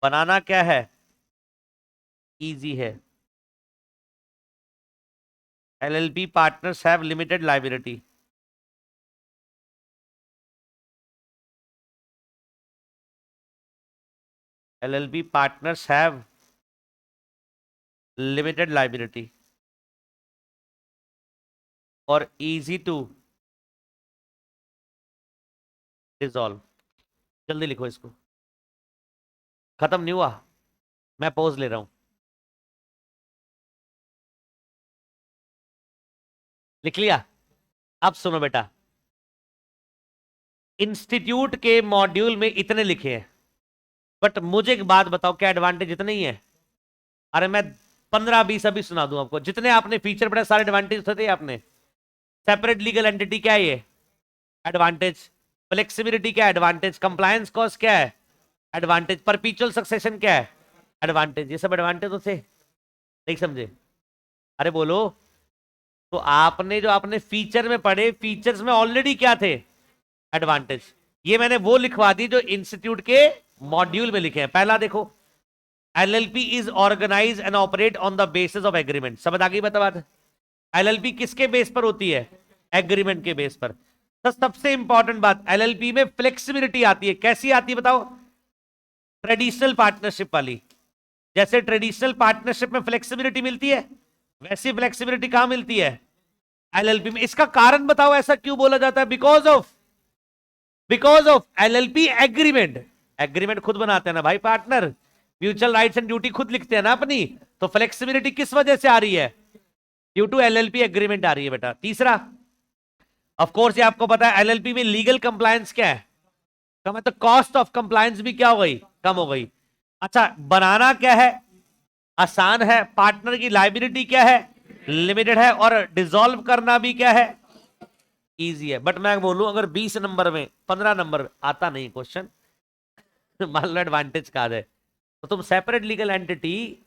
बनाना क्या है, easy है। LLP partners have limited liability। LLP partners have limited liability और easy to dissolve। जल्दी लिखो इसको, खत्म नहीं हुआ, मैं पॉज ले रहा हूं। लिख लिया? अब सुनो बेटा, इंस्टीट्यूट के मॉड्यूल में इतने लिखे हैं, बट मुझे एक बात बताओ, क्या एडवांटेज इतने ही है? अरे मैं 15-20 अभी सुना दूं आपको, जितने आपने फीचर पढ़े सारे एडवांटेज थे आपने। सेपरेट लीगल एंटिटी क्या है, ये एडवांटेज। फ्लेक्सिबिलिटी क्या है, एडवांटेज। कंप्लायंस कॉस्ट क्या है, एडवांटेज। परपीचुअल सक्सेशन क्या है, एडवांटेज। ये सब एडवांटेज तो थे, नहीं समझे? अरे बोलो, तो आपने जो आपने फीचर में पढ़े, फीचर्स में ऑलरेडी क्या थे? एडवांटेज। ये मैंने वो लिखवा दी जो इंस्टीट्यूट के मॉड्यूल में लिखे हैं। पहला देखो, LLP is organise and operate on the basis of agreement. समझ आ गई बात? एलएलपी किसके बेस पर होती है? एग्रीमेंट के बेस पर। तो सबसे इंपॉर्टेंट बात, एलएलपी में फ्लेक्सिबिलिटी आती है। कैसी आती है बताओ? ट्रेडिशनल पार्टनरशिप वाली। जैसे ट्रेडिशनल पार्टनरशिप में फ्लेक्सिबिलिटी मिलती है, वैसी फ्लेक्सिबिलिटी कहां मिलती है? एलएलपी में। इसका कारण बताओ, ऐसा क्यों बोला जाता है? Because of LLP agreement. Agreement खुद बनाते हैं ना भाई partner, mutual rights and duty खुद लिखते हैं ना अपनी। तो फ्लेक्सिबिलिटी किस वजह से आ रही है? ड्यू टू एलएलपी एग्रीमेंट आ रही है बेटा। तीसरा, ऑफ कोर्स ये आपको पता है, एलएलपी में लीगल कंप्लायंस क्या है? कम है, तो कॉस्ट ऑफ कंप्लायंस भी क्या हो गई? कम हो गई। अच्छा, बनाना क्या है? आसान है। पार्टनर की लायबिलिटी क्या है? लिमिटेड है। और डिसॉल्व करना भी क्या है? इजी है। बट मैं बोलूं, अगर 20 नंबर में 15 नंबर में आता नहीं क्वेश्चन, मान लो एडवांटेज कहा जाए, तो तुम separate legal entity,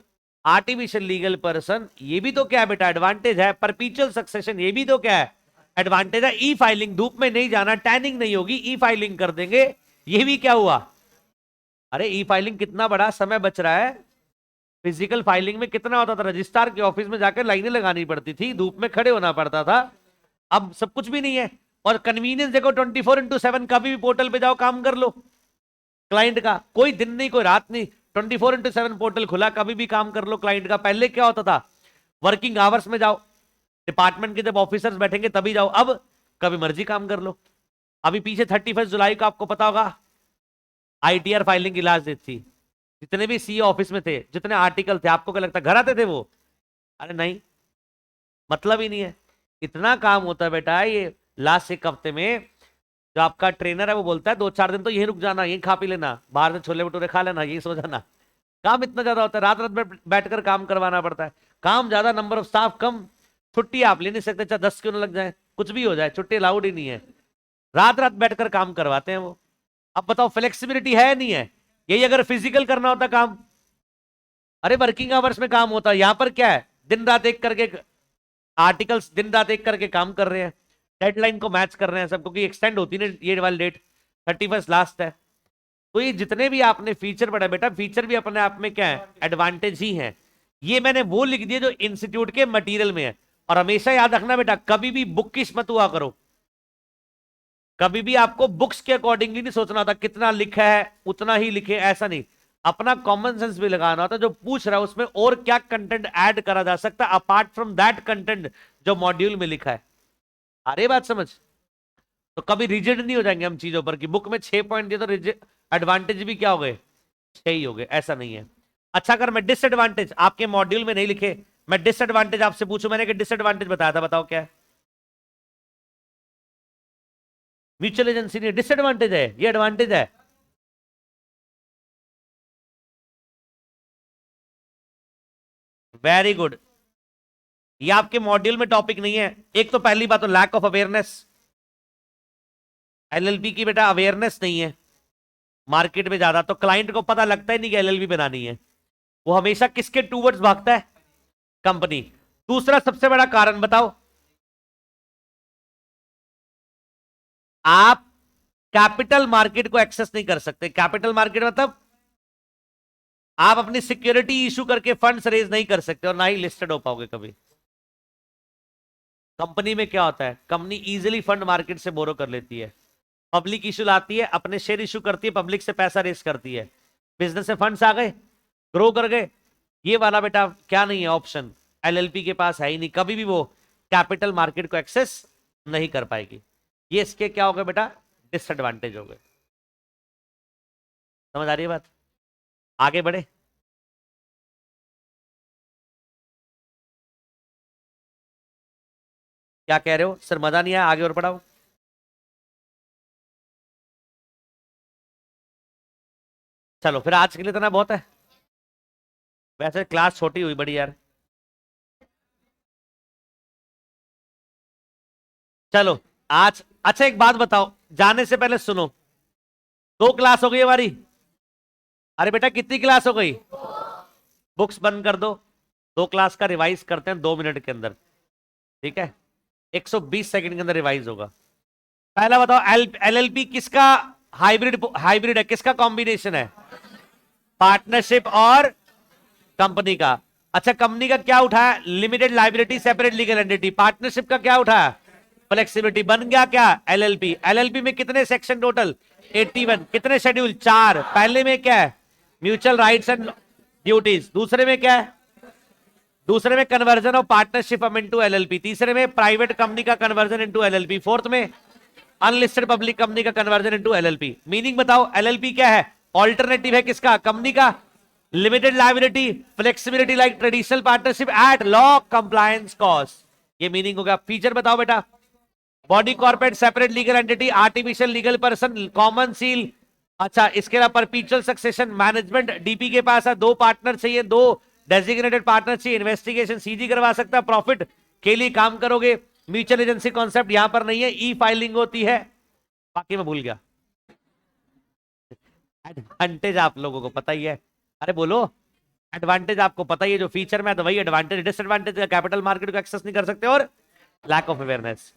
artificial legal person, ये भी तो क्या है बेटा? एडवांटेज है। परपीचुअल सक्सेशन, ये भी तो क्या है? एडवांटेज है। ई फाइलिंग, धूप में नहीं जाना, टैनिंग नहीं होगी, ई फाइलिंग कर देंगे, ये भी क्या हुआ? अरे ई फाइलिंग कितना बड़ा समय बच रहा है। फिजिकल फाइलिंग में कितना होता था? रजिस्ट्रार के ऑफिस में जाकर लाइनें लगानी पड़ती थी, धूप में खड़े होना पड़ता था। अब सब कुछ भी नहीं है। और कन्वीनियंस देखो, 24/7 कभी भी पोर्टल पे जाओ, काम कर लो। क्लाइंट का कोई दिन नहीं, कोई रात नहीं, 24/7 पोर्टल खुला, कभी भी काम कर लो क्लाइंट का। पहले क्या होता था? वर्किंग आवर्स में जाओ, डिपार्टमेंट के जब ऑफिसर्स बैठेंगे तभी जाओ। अब कभी मर्जी काम कर लो। अभी पीछे 31 जुलाई को आपको पता होगा, आईटीआर फाइलिंग की लास्ट डेट थी। जितने भी सी ऑफिस में थे, जितने आर्टिकल थे, आपको क्या लगता है घर आते थे वो? अरे नहीं, मतलब ही नहीं है। इतना काम होता है बेटा। ये लास्ट एक हफ्ते में जो आपका ट्रेनर है वो बोलता है 2-4 दिन तो यहीं रुक जाना, यहीं खा पी लेना, बाहर से छोले भटूरे खा लेना, यहीं सो जाना। काम इतना ज्यादा होता है, रात रात में बैठकर काम करवाना पड़ता है। काम ज्यादा, नंबर ऑफ स्टाफ कम, छुट्टी आप ले नहीं सकते, चाहे 10 क्यों ना लग जाए, कुछ भी हो जाए, छुट्टी अलाउड ही नहीं है। रात रात बैठकर काम करवाते हैं वो। अब बताओ फ्लेक्सिबिलिटी है नहीं है? यही अगर फिजिकल करना होता काम, अरे वर्किंग आवर्स में काम होता है। यहां पर क्या है? दिन रात एक करके आर्टिकल्स, दिन रात एक करके काम कर रहे हैं, डेडलाइन को मैच कर रहे हैं सब, क्योंकि एक्सटेंड होती है ये वाली डेट, 31 लास्ट है। तो ये जितने भी आपने फीचर पढ़ा बेटा, फीचर भी अपने आप में क्या है? एडवांटेज ही है। ये मैंने वो लिख दिया जो इंस्टीट्यूट के मटेरियल में है। और हमेशा याद रखना बेटा, कभी भी बुकिश मत हुआ करो। कभी भी आपको बुक्स के अकॉर्डिंगली नहीं सोचना होता, कितना लिखा है उतना ही लिखे, ऐसा नहीं। अपना कॉमन सेंस भी लगाना होता, जो पूछ रहा है उसमें और क्या कंटेंट ऐड करा जा सकता है अपार्ट फ्रॉम दैट कंटेंट जो मॉड्यूल में लिखा है। अरे बात समझ? तो कभी रिजिड नहीं हो जाएंगे हम चीजों पर कि बुक में 6 पॉइंट दिए तो एडवांटेज भी क्या हो गए? 6 ही हो गए, ऐसा नहीं है। अच्छा, अगर मैं डिसएडवांटेज आपके मॉड्यूल में नहीं लिखे, मैं डिसएडवांटेज आपसे पूछूं, मैंने कि डिसएडवांटेज बताया था, बताओ क्या है? म्यूचुअल एजेंसी नहीं डिसएडवांटेज है, ये एडवांटेज है। Very good. ये आपके मॉड्यूल में टॉपिक नहीं है। एक तो पहली बात तो लैक ऑफ अवेयरनेस, एलएलबी की बेटा अवेयरनेस नहीं है मार्केट में ज्यादा, तो क्लाइंट को पता लगता ही नहीं कि एलएलबी बनानी है। वो हमेशा किसके टूवर्ड्स भागता है? कंपनी। दूसरा सबसे बड़ा कारण बताओ, आप कैपिटल मार्केट को एक्सेस नहीं कर सकते। कैपिटल मार्केट मतलब आप अपनी सिक्योरिटी इशू करके फंड्स रेज नहीं कर सकते और ना ही लिस्टेड हो पाओगे कभी। कंपनी में क्या होता है? कंपनी इजीली फंड मार्केट से बोरो कर लेती है, पब्लिक इशू लाती है, अपने शेयर इशू करती है, पब्लिक से पैसा रेज करती है, बिजनेस से फंड्स आ गए, ग्रो कर गए। ये वाला बेटा क्या नहीं है ऑप्शन, एलएलपी के पास है ही नहीं, कभी भी वो कैपिटल मार्केट को एक्सेस नहीं कर पाएगी। ये इसके क्या हो गए बेटा? डिसएडवांटेज हो गए। समझ आ रही है बात? आगे बढ़े। क्या कह रहे हो सर? मजा नहीं आया? आगे और पढ़ाओ। चलो फिर आज के लिए इतना बहुत है। वैसे क्लास छोटी हुई बड़ी यार। चलो आज, अच्छा एक बात बताओ, जाने से पहले सुनो, 2 क्लास हो गई हमारी। अरे बेटा कितनी क्लास हो गई? बुक्स बंद कर दो, 2 क्लास का रिवाइज करते हैं 2 मिनट के अंदर। ठीक है, 120 सेकंड के अंदर रिवाइज होगा। पहला बताओ, एलएलपी किसका हाइब्रिड है, किसका कॉम्बिनेशन है? पार्टनरशिप और कंपनी का। अच्छा, कंपनी का क्या उठाया? Limited liability separate legal entity. Partnership का क्या उठाया? फ्लेक्सिबिलिटी। बन गया क्या? एलएलपी। एलएलपी में कितने सेक्शन टोटल? 81। कितने शेड्यूल? 4। पहले में क्या है? Mutual rights and duties. दूसरे में क्या है? दूसरे में conversion of partnership into LLP. तीसरे में प्राइवेट कंपनी का कन्वर्जन इनटू एलएलपी। फोर्थ में अनलिस्टेड पब्लिक कंपनी का कन्वर्जन इनटू एलएलपी। मीनिंग बताओ, एलएलपी क्या है? ऑल्टरनेटिव है किसका? कंपनी का। Limited liability, flexibility like traditional partnership at low compliance cost. ये मीनिंग होगा। फीचर बताओ बेटा। Body corporate separate legal entity, artificial legal person, common seal. अच्छा, इसके अलावा परपीचुअल सक्सेशन मैनेजमेंट। डीपी के पास है 2 पार्टनर चाहिए, 2 डेजिग्नेटेड पार्टनर चाहिए। इन्वेस्टिगेशन सीजी करवा सकता है, प्रॉफिट के लिए काम करोगे। म्यूचुअल एजेंसी कॉन्सेप्ट यहां पर नहीं है। ई फाइलिंग होती है। बाकी मैं भूल गया। एडवांटेज आप लोगों को पता ही है। अरे बोलो, एडवांटेज आपको पता ही है। जो फीचर में है तो वही एडवांटेज। डिसएडवांटेज कैपिटल मार्केट को एक्सेस नहीं कर सकते और लैक ऑफ अवेयरनेस।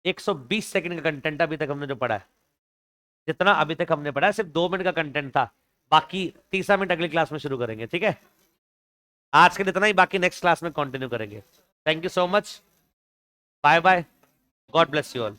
120 सेकंड का कंटेंट अभी तक हमने जो पढ़ा है, जितना अभी तक हमने पढ़ा है सिर्फ 2 मिनट का कंटेंट था। बाकी तीसरा मिनट अगली क्लास में शुरू करेंगे। ठीक है, आज के लिए इतना ही, बाकी नेक्स्ट क्लास में कंटिन्यू करेंगे। Thank you so much, bye bye, God bless you all.